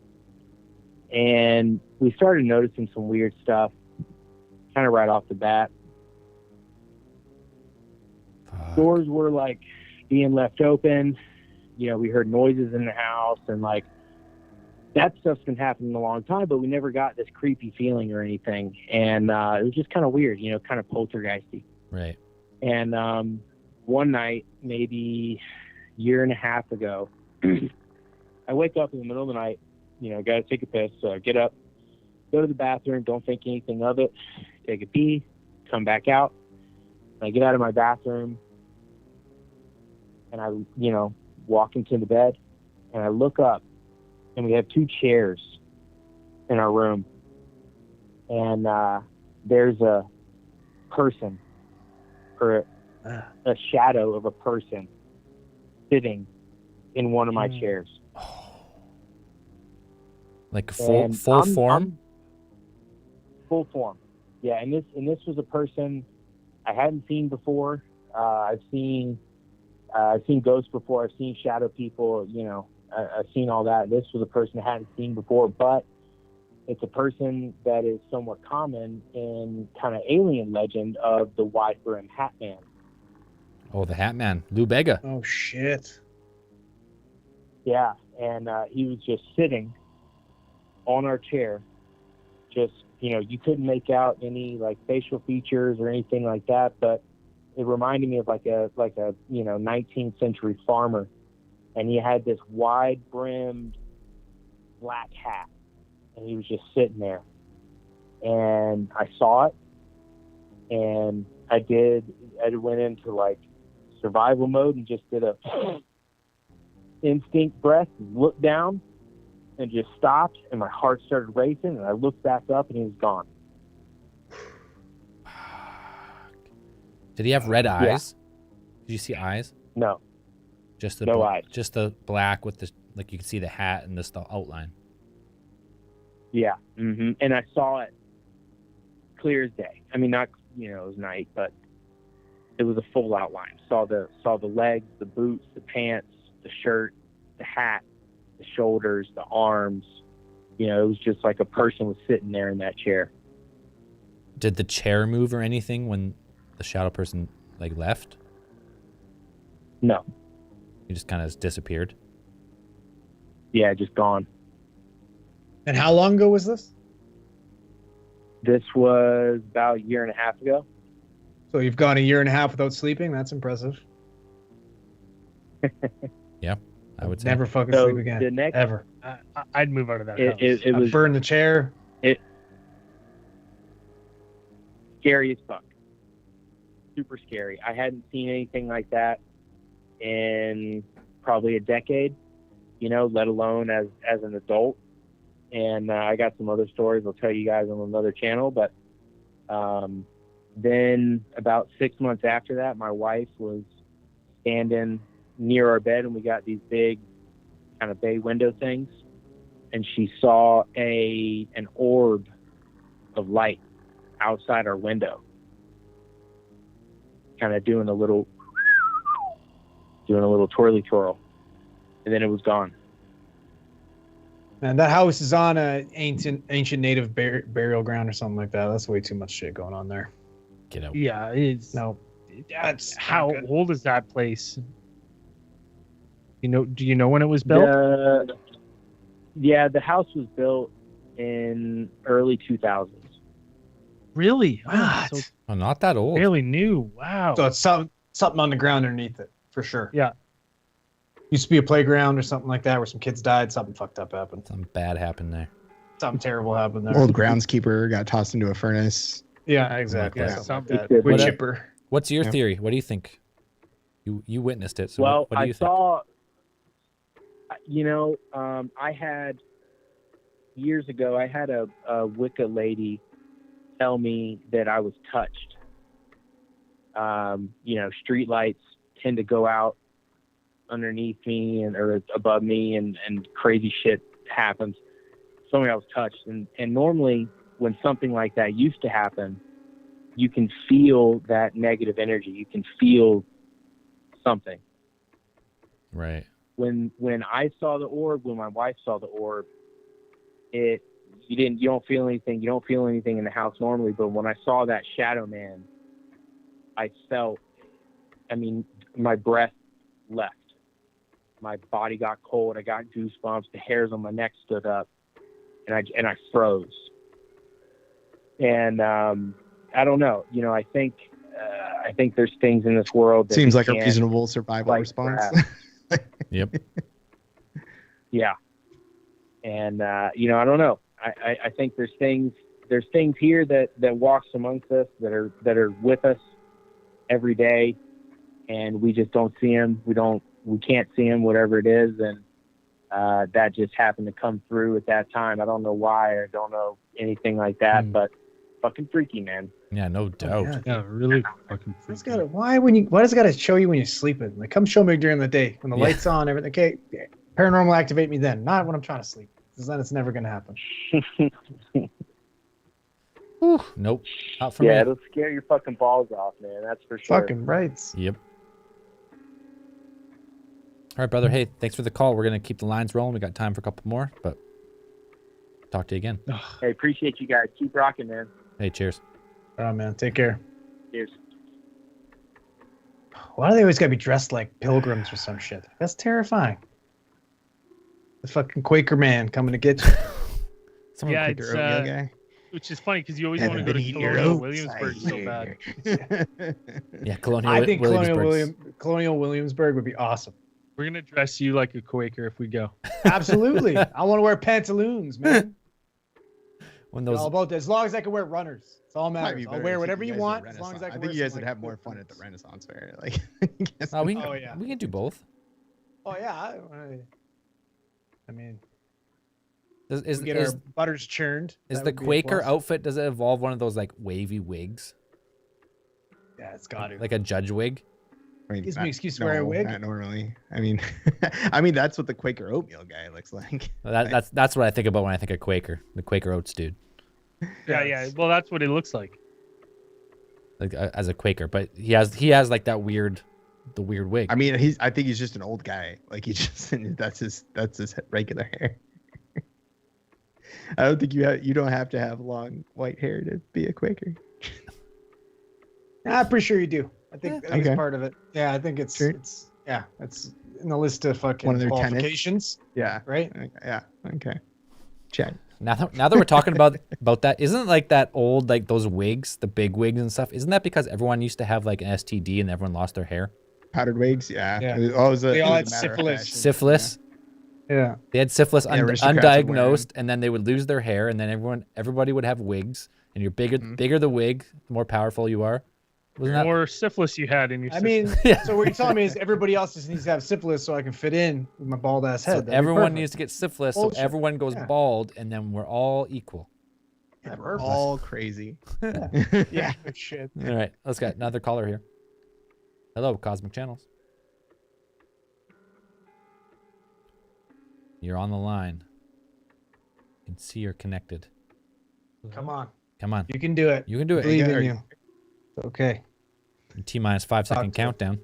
and we started noticing some weird stuff kind of right off the bat. Doors were like being left open. You know, we heard noises in the house, and like that stuff's been happening a long time, but we never got this creepy feeling or anything. And it was just kind of weird, you know, kind of poltergeisty. Right. And one night, maybe a year and a half ago, I wake up in the middle of the night, you know, got to take a piss, get up, go to the bathroom, don't think anything of it, take a pee, come back out. I get out of my bathroom, and I, you know, walk into the bed, and I look up, and we have 2 chairs in our room, and there's a person, or a shadow of a person sitting in one of my chairs. Like full And form? Full form. Yeah, and this was a person I hadn't seen before. I've seen ghosts before. I've seen shadow people. You know, I've seen all that. This was a person I hadn't seen before, but it's a person that is somewhat common in kind of alien legend of the White Brim Hat Man. Oh, the Hat Man. Lou Bega. Oh, shit. Yeah, and he was just sitting on our chair. Just, you know, you couldn't make out any like facial features or anything like that, but it reminded me of like a you know 19th century farmer, and he had this wide brimmed black hat, and he was just sitting there. And I saw it, and I went into like survival mode and just did a instinct breath, looked down, and just stopped, and my heart started racing, and I looked back up, and he was gone. Did he have red eyes? Did you see eyes? No. Just the No eyes. Just the black with the, like, you can see the hat and the outline. Yeah. And I saw it clear as day. I mean, not, you know, it was night, but it was a full outline. Saw the legs, the boots, the pants, the shirt, the hat, the shoulders, the arms. You know, it was just like a person was sitting there in that chair. Did the chair move or anything when the shadow person like left? No. He just kind of disappeared. Yeah, just gone. And how long ago was this? This was about a year and a half ago. So you've gone a year and a half without sleeping? That's impressive. Yeah, I would say. Never fucking So sleep again. the next, Ever. I'd move out of that it, house. it, it I'd was burn the chair. scary as fuck. Super scary. I hadn't seen anything like that in probably a decade, let alone as an adult. And I got some other stories I'll tell you guys on another channel. But then about 6 months after that, my wife was standing near our bed, and we got these big kind of bay window things, and she saw an orb of light outside our window, kind of doing a little twirly twirl, and then it was gone. Man, that house is on a ancient native burial ground or something like that. That's way too much shit going on there. Get out. Yeah, it's No, that's how not good. old is that place? Do you know when it was built? The house was built in early 2000s. Really? What? So Oh, not that old. fairly new. Wow. So it's something on the ground underneath it, for sure. Yeah. Used to be a playground or something like that where some kids died. Something fucked up happened. Something bad happened there. Something terrible happened there. Old groundskeeper got tossed into a furnace. Yeah, exactly. Yeah, Something like something. that. Wood What, chipper. What's your Yeah. theory? What do you think? You witnessed it. So Well, what do I you think? saw, I had years ago, I had a Wicca lady tell me that I was touched. Street lights tend to go out underneath me or above me, and crazy shit happens. So I was touched, and normally when something like that used to happen, you can feel that negative energy. You can feel something. Right. When I saw the orb, when my wife saw the orb, you don't feel anything. You don't feel anything in the house normally, but when I saw that shadow man, I felt, my breath left. My body got cold. I got goosebumps. The hairs on my neck stood up, and I froze. And I don't know. I think there's things in this world that Seems we like a can't, reasonable survival like, response. Yep. Yeah. And I don't know. I think there's things here that walks amongst us that are with us every day, and we just don't see them. We can't see them, whatever it is, and that just happened to come through at that time. I don't know why, or don't know anything like that, but fucking freaky, man. Yeah, no doubt. Yeah. Yeah, really fucking Why freaky. does it gotta show you when you're sleeping? Like, come show me during the day when the Yeah. lights on, everything. Okay, paranormal activate me then, not when I'm trying to sleep, because then it's never gonna happen. Nope. Not for Yeah, me. it'll scare your fucking balls off, man. That's for sure. Fucking rights. Yep. All right, brother. Hey, thanks for the call. We're going to keep the lines rolling. We got time for a couple more, but talk to you again. Hey, appreciate you guys. Keep rocking, man. Hey, cheers. Oh man, take care. Cheers. Why do they always gotta be dressed like pilgrims or some shit? That's terrifying. The fucking Quaker man coming to get you. Someone Yeah, picked it's, your oatmeal guy. Which is funny because you always Haven't want to go been to eating your Colonial oats, Williamsburg I so bad. hear. Yeah, Colonial I think Williamsburg's- Colonial Williamsburg would be awesome. We're gonna dress you like a Quaker if we go. Absolutely. I want to wear pantaloons, man. When It's those all about that. As long as I can wear runners. It's all Might matters. be I'll better wear to whatever take you guys to want, as long as I Renaissance. can think you wear guys some, would like, have more fun pilgrims. at the Renaissance fair. Like, Oh, we, Oh, yeah. we can do both. Oh yeah. I mean, Is, we get our butters churned. is That the would be a Quaker plus. outfit, does it involve one of those like wavy wigs? Yeah, it's got to. Like a judge wig? I mean, Gives me not- an excuse to wear a no, wig. Not normally. I mean, that's what the Quaker oatmeal guy looks like. That's what I think about when I think of Quaker, the Quaker Oats dude. Yeah. Well, that's what it looks like. Like as a Quaker, but he has like the weird wig. I mean, I think he's just an old guy. Like that's his regular hair. I don't think you don't have to have long white hair to be a Quaker. I'm pretty sure you do. I think Okay. it's part of it. Yeah, I think it's Sure. it's in the list of fucking One of their tenets. qualifications, Yeah. right? Yeah. Okay. Check. Now that we're talking about that, isn't it like that old, like those wigs, the big wigs and stuff? Isn't that because everyone used to have like an STD and everyone lost their hair? powdered wigs. Yeah. Yeah. It was They all it had was a matter of syphilis. fashion. Syphilis. Yeah. They had syphilis Yeah, aristocrats would wear undiagnosed, and then they would lose their hair, and then everybody would have wigs. And you're bigger the wig, the more powerful you are. The more syphilis you had in your I system. mean, Yeah. so what you're telling me is everybody else just needs to have syphilis so I can fit in with my bald ass head. So That'd be everyone perfect. needs to get syphilis, Bullshit. so everyone goes Yeah. bald, and then we're all equal. Yeah, we're Perfect. all crazy. Yeah. Shit. All right, let's get another caller here. Hello, Cosmic Channels. You're on the line. You can see you're connected. Come on. Come on. You can do it. You can do it. Believe Are in you- you. Okay. T minus 5 second Talk to it. countdown.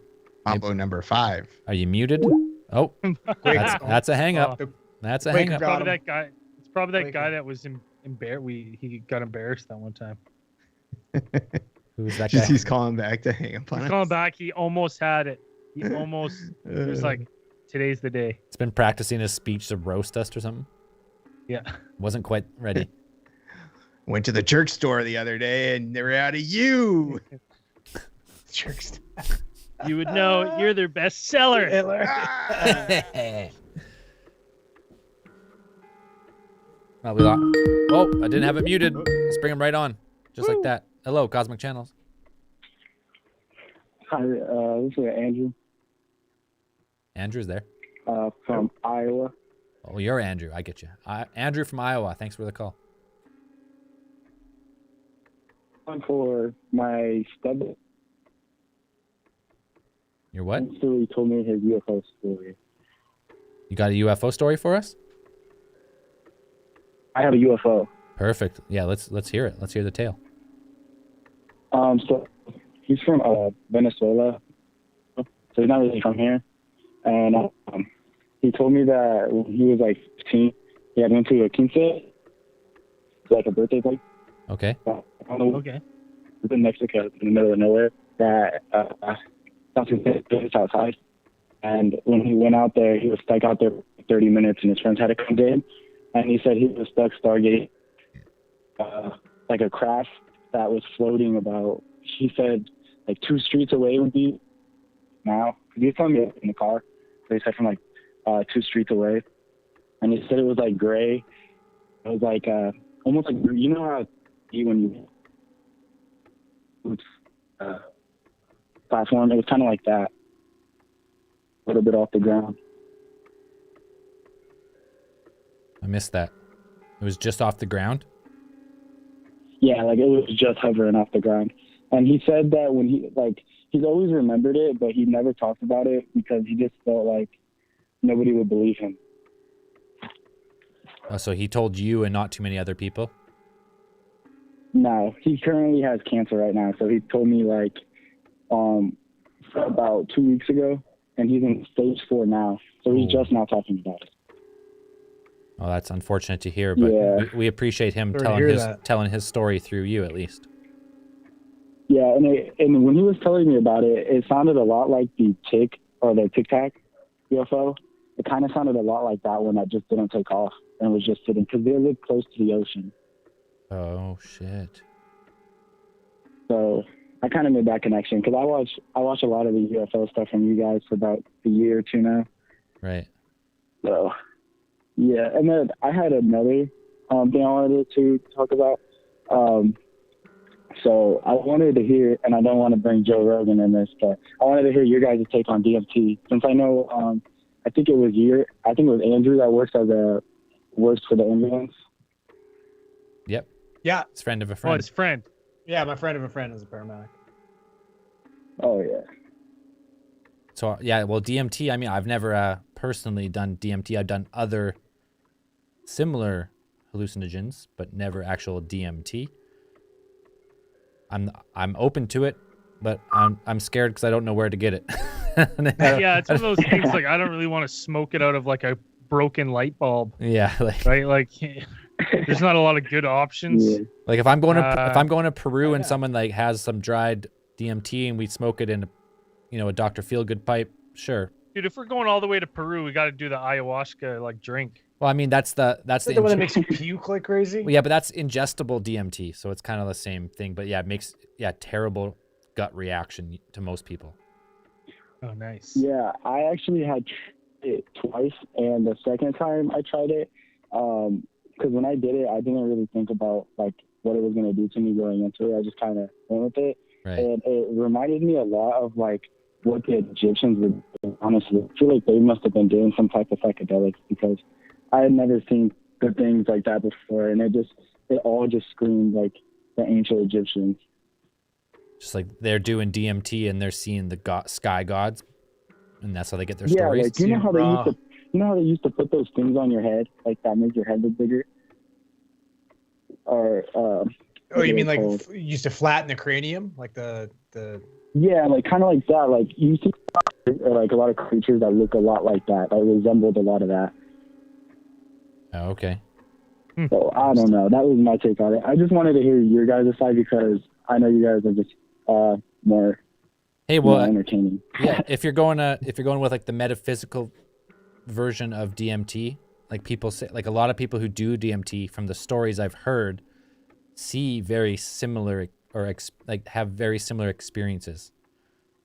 Combo number 5. Are you muted? Oh, that's a hang up. That's a Quick, hang up. got Probably him. that guy. It's probably that Wake guy up. that was embarrassed. He got embarrassed that one time. Who's that Just guy? he's calling back to hang up on He's us. calling back. He almost had it. He almost. He was like, "Today's the day." He's been practicing his speech to roast us or something. Yeah. Wasn't quite ready. Went to the church store the other day and they were out of you. Jerks. You would know you're their best seller. Hitler. Well, we lost. Oh, I didn't have it muted. Let's bring him right on. Just like that. Hello, Cosmic Channels. Hi, this is Andrew Andrew's there. from Iowa. Oh, you're Andrew. I get you. Andrew from Iowa. Thanks for the call. For my stepdad, You're what? so he told me his UFO story. You got a UFO story for us? I have a UFO. Perfect. Yeah, let's hear it. Let's hear the tale. So he's from Venezuela, so he's not really from here. And he told me that when he was like 15, he had went to a quince, like a birthday party. Okay. Okay. In Mexico, in the middle of nowhere, that something his outside. And when he went out there, he was stuck out there for 30 minutes, and his friends had to come in. And he said he was stuck stargate, like a craft that was floating about, he said, like 2 streets away would be now. He was telling me in the car. So he said from like 2 streets away. And he said it was like gray. It was like almost like, you know how when you platform, it was kind of like that, a little bit off the ground. I missed that. It was just off the ground? Yeah, like it was just hovering off the ground. And he said that when he's always remembered it, but he never talked about it because he just felt like nobody would believe him. Oh, so he told you and not too many other people? No, he currently has cancer right now. So he told me like about 2 weeks ago, and he's in stage 4 now. So he's just now talking about it. Oh, that's unfortunate to hear, but Yeah. we appreciate him Sorry to hear telling his story through you at least. Yeah, and when he was telling me about it, it sounded a lot like the Tic Tac UFO. It kind of sounded a lot like that one that just didn't take off and was just sitting because they lived close to the ocean. Oh shit. So I kind of made that connection because I watch a lot of the UFO stuff from you guys for about a year or two now. Right. So yeah, and then I had another thing I wanted to talk about. So I wanted to hear, and I don't want to bring Joe Rogan in this, but I wanted to hear your guys' take on DMT. Since I know, I think it was Andrew that works for the ambulance. Yep. Yeah. It's friend of a Oh, friend. his friend. Yeah, my friend of a friend is a paramedic. Oh yeah. So yeah, well, DMT. I mean, I've never personally done DMT. I've done other similar hallucinogens, but never actual DMT. I'm open to it, but I'm scared because I don't know where to get it. Yeah, it's one of those things like I don't really want to smoke it out of like a broken light bulb. Yeah, like Right? Like there's not a lot of good options. Yeah. like if I'm going to Peru and someone like has some dried DMT and we smoke it in a Dr. Feelgood pipe, sure. Dude, if we're going all the way to Peru, we got to do the ayahuasca like drink. Well, I mean that's the The one that makes you puke like crazy? Well, yeah, but that's ingestible DMT, so it's kind of the same thing. But yeah, it makes terrible gut reaction to most people. Oh, nice. Yeah, I actually had tried it twice, and the second time I tried it, because when I did it, I didn't really think about like what it was gonna do to me going into it. I just kind of went with it, Right. and it reminded me a lot of like what the Egyptians were doing. Honestly, I feel like they must have been doing some type of psychedelics because I had never seen good things like that before, and it all just screamed like the ancient Egyptians. Just like they're doing DMT and they're seeing the sky gods, and that's how they get their Yeah, stories. like you know how they used to put those things on your head, like that make your head look bigger. Or Oh, you mean like used to flatten the cranium, like the yeah, like kind of like that. Like you see like a lot of creatures that look a lot like that. That resembled a lot of that. Oh, okay. So I don't know. That was my take on it. I just wanted to hear your guys' side because I know you guys are just more more entertaining. Yeah, if you're going with like the metaphysical version of DMT, like people say, like a lot of people who do DMT, from the stories I've heard, see very similar or like have very similar experiences.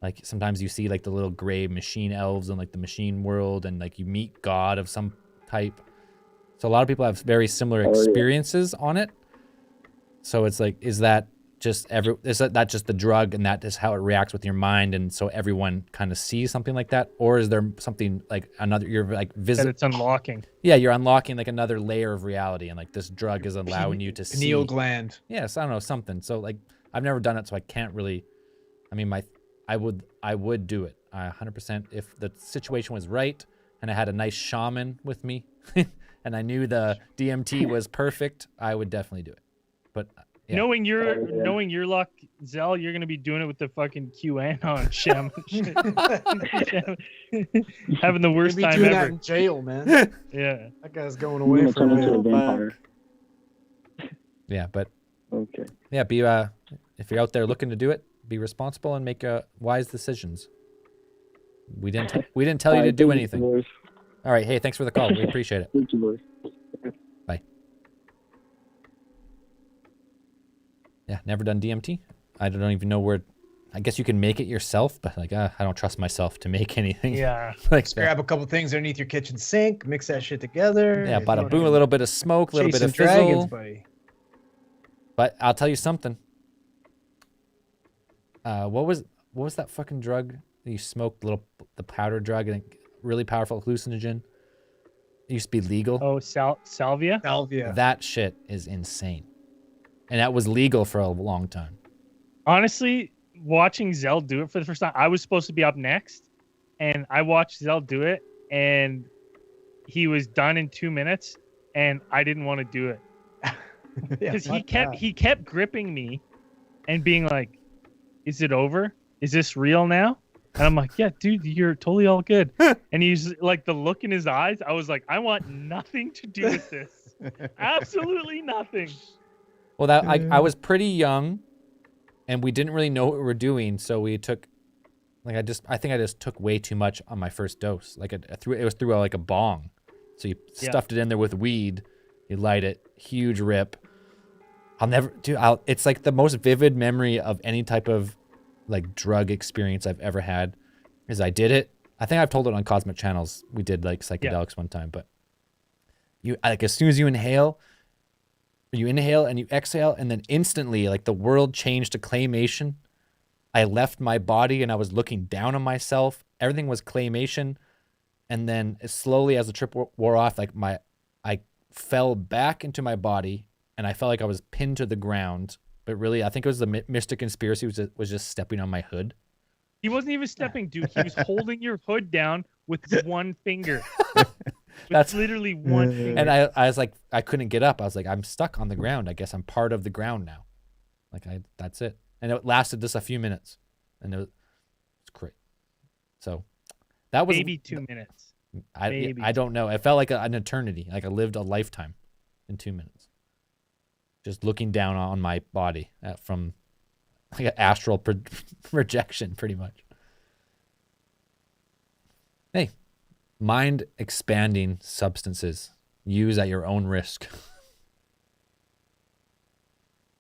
Like sometimes you see like the little gray machine elves in like the machine world, and like you meet God of some type. So a lot of people have very similar experiences on it. So it's like, is that just the drug and that is how it reacts with your mind, and so everyone kind of sees something like that? Or is there something like another, you're like that it's unlocking? Yeah, you're unlocking like another layer of reality, and like this drug is allowing you to see. pineal gland. Yes, I don't know, something. So like I've never done it, so I can't really. I mean, I would do it 100% if the situation was right and I had a nice shaman with me. And I knew the DMT was perfect, I would definitely do it. But yeah. Knowing your luck, Zell, you're gonna be doing it with the fucking QAnon sham. Having the worst time doing ever. That in jail, man. Yeah, that guy's going away from a vampire. Yeah, but okay. Yeah, be if you're out there looking to do it, be responsible and make wise decisions. We didn't tell you to do anything. All right, hey, thanks for the call. We appreciate it. Thank you, boys. Bye. Yeah, never done DMT. I don't even know where. I guess you can make it yourself, but like I don't trust myself to make anything. Yeah. Like Just grab a couple things underneath your kitchen sink, mix that shit together. Yeah, bada boom, a little bit of smoke, a little bit of fizzle. Dragons, buddy. But I'll tell you something. What was that fucking drug that you smoked? The powder drug, and really powerful hallucinogen. It used to be legal. Oh, salvia. Salvia. That shit is insane, and that was legal for a long time. Honestly, watching Zell do it for the first time, I was supposed to be up next, and I watched Zell do it, and he was done in 2 minutes, and I didn't want to do it because he kept gripping me and being like, "Is it over? Is this real now?" And I'm like, "Yeah, dude, you're totally all good." And he's like, the look in his eyes, I was like, "I want nothing to do with this. Absolutely nothing." Well, I was pretty young, and we didn't really know what we were doing, so we took, like, I think I just took way too much on my first dose. Like it was through like a bong, so you stuffed it in there with weed, you light it, huge rip. It's like the most vivid memory of any type of like drug experience I've ever had. Is I did it. I think I've told it on Cosmic Channels. We did like psychedelics one time, but you like as soon as you inhale and you exhale, and then instantly like the world changed to claymation. I left my body and I was looking down on myself. Everything was claymation, and then slowly as the trip wore off, like I fell back into my body, and I felt like I was pinned to the ground. But really, I think it was the Mr. Conspiracy was just stepping on my hood. He wasn't even stepping, dude. He was holding your hood down with one finger. That's literally one finger. And I was like, I couldn't get up. I was like, I'm stuck on the ground. I guess I'm part of the ground now. Like that's it. And it lasted just a few minutes, and it was great. So that was maybe 2 minutes. I don't know. It felt like an eternity. Like I lived a lifetime in 2 minutes. Just looking down on my body from like an astral projection, pretty much. Hey, mind expanding substances. Use at your own risk.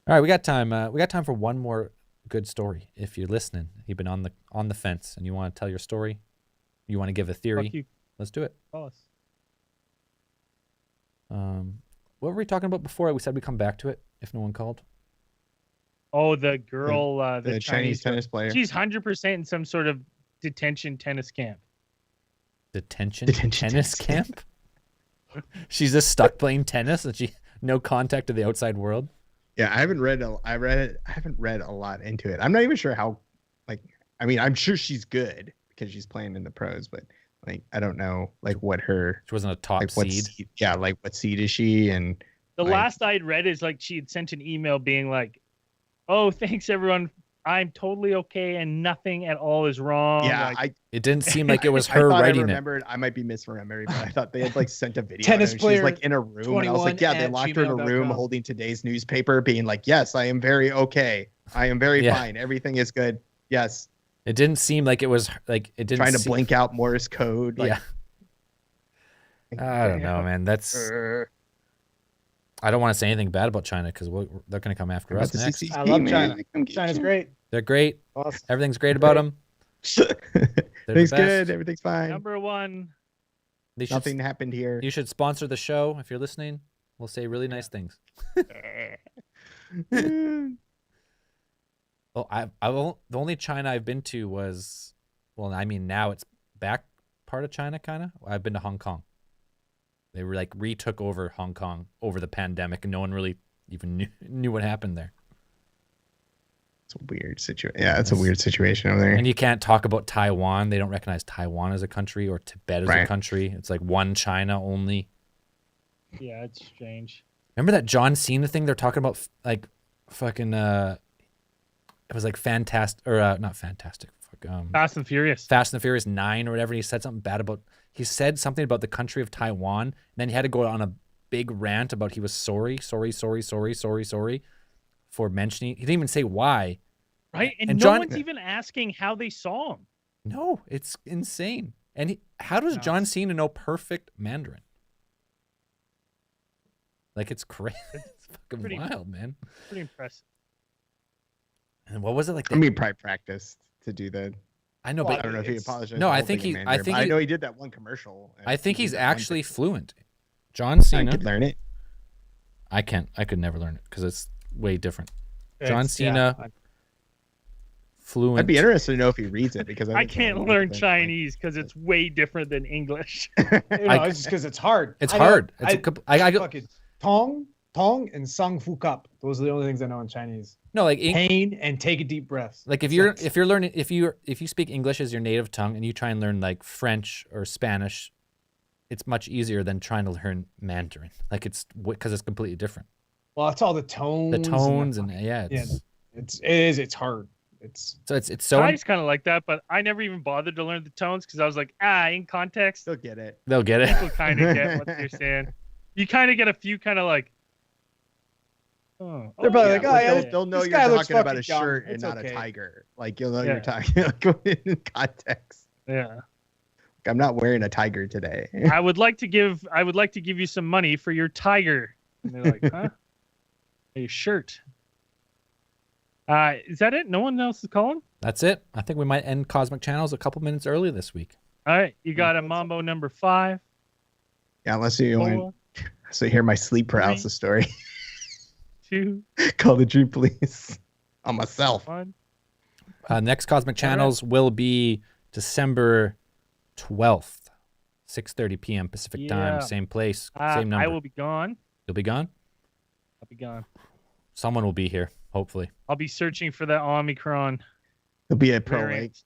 All right, we got time. We got time for one more good story. If you're listening, you've been on the fence and you want to tell your story, you want to give a theory, Fuck you. let's do it. Call us. What were we talking about before? We said we'd come back to it if no one called. Oh, the girl, the Chinese girl. tennis player. She's 100% in some sort of detention tennis camp. Detention tennis camp? She's just stuck playing tennis and she no contact to the outside world. Yeah, I haven't read a lot into it. I'm not even sure how, like, I mean, I'm sure she's good because she's playing in the pros, but like, I don't know, like, what her. She wasn't a top like, what seed. Yeah, like, what seed is she? And The like, last I'd read is like she had sent an email being like, "Oh, thanks everyone. I'm totally okay and nothing at all is wrong." yeah, Like, It didn't seem like it was I her thought writing I it. remembered. I might be misremembering, but I thought they had like sent a video. Tennis of her, and she was player like in a room, and I was like, yeah, they locked her in a room 21@gmail.com. holding today's newspaper, being like, yes, I am very okay. I am very Yeah. fine. Everything is good. Yes. It didn't seem like it was like it didn't Trying to seem- blink out Morse code. Like, Yeah. I don't know, man. That's I don't want to say anything bad about China because they're going to come after us next. I love China. China's great. They're great. Awesome. Everything's great about them. Everything's good. Everything's fine. number one. They should, Nothing happened here. you should sponsor the show if you're listening. We'll say really nice things. Well, the only China I've been to was, well, I mean now it's back part of China, kind of. I've been to Hong Kong. They were like retook over Hong Kong over the pandemic, and no one really even knew what happened there. It's a weird situation. Yeah, it's a weird situation over there. And you can't talk about Taiwan. They don't recognize Taiwan as a country or Tibet as a Right. country. It's like one China only. Yeah, it's strange. Remember that John Cena thing? They're talking about like fucking. It was like fantastic or not fantastic. Fast and Furious. Fast and the Furious 9 or whatever. He said something bad about. He said something about the country of Taiwan. And then he had to go on a big rant about he was sorry for mentioning. He didn't even say why. Right? And, And no John- one's even asking how they saw him. No, it's insane. And how does John Cena know perfect Mandarin? Like it's crazy. It's fucking Pretty- wild, man. Pretty impressive. And what was it like? I mean, probably practiced to do that. I know, I but don't know if he apologized. No, for I holding think a he. Mandarin, I but think I he, know he did that one commercial. and I think he he's did that one actually thing. fluent. John I Cena. could learn it. I can't. I could never learn it because it's way different. John It's- yeah, Cena, fluent. I'd be interested to know if he reads it because I think it's a can't weird learn thing. Chinese because it's way different than English. You know, it's just because it's hard. It's I know- hard. It's I go, fucking Tong, and Sang Fu Cup. Those are the only things I know in Chinese. no, like Pain and take a deep breath. like if you're learning if you speak English as your native tongue and you try and learn like French or Spanish, it's much easier than trying to learn Mandarin. Like it's because it's completely different. Well, it's all the tones. The tones and yeah, it's it's hard. It's so Chinese kind of like that, but I never even bothered to learn the tones because I was like, in context, They'll get it. they'll get it. people kind of get what they're saying. You kind of get a few kind of like, They're probably like, but oh, yeah, they'll know this you're guy looks talking about a fucking young. shirt and It's not okay. a tiger. Like you'll know Yeah. you're talking like, in context. yeah. Like, I'm not wearing a tiger today. I would like to give you some money for your tiger. And they're like, huh? A shirt. Is that it? No one else is calling? That's it. I think we might end Cosmic Channels a couple minutes early this week. All right. You got a Mambo number 5. Yeah, unless you 4, want to hear my sleep paralysis story. 2, Call the Dream Police on myself. 1. Next Cosmic Channels will be December 12th, 6:30 p.m. Pacific Yeah. time, same place, same number. I will be gone. You'll be gone? I'll be gone. Someone will be here, hopefully. I'll be searching for that Omicron. It'll be at Pro variant.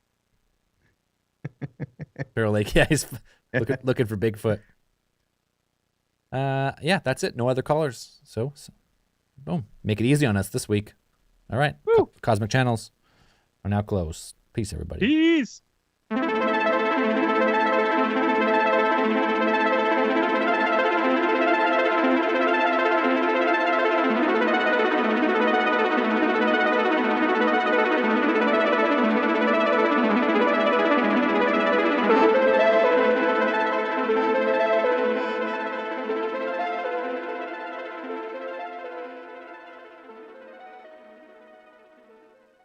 Lake. Barrel Lake, yeah, he's looking for Bigfoot. Yeah, that's it. No other callers. So boom. Make it easy on us this week. All right. Cosmic Channels are now closed. Peace, everybody. Peace.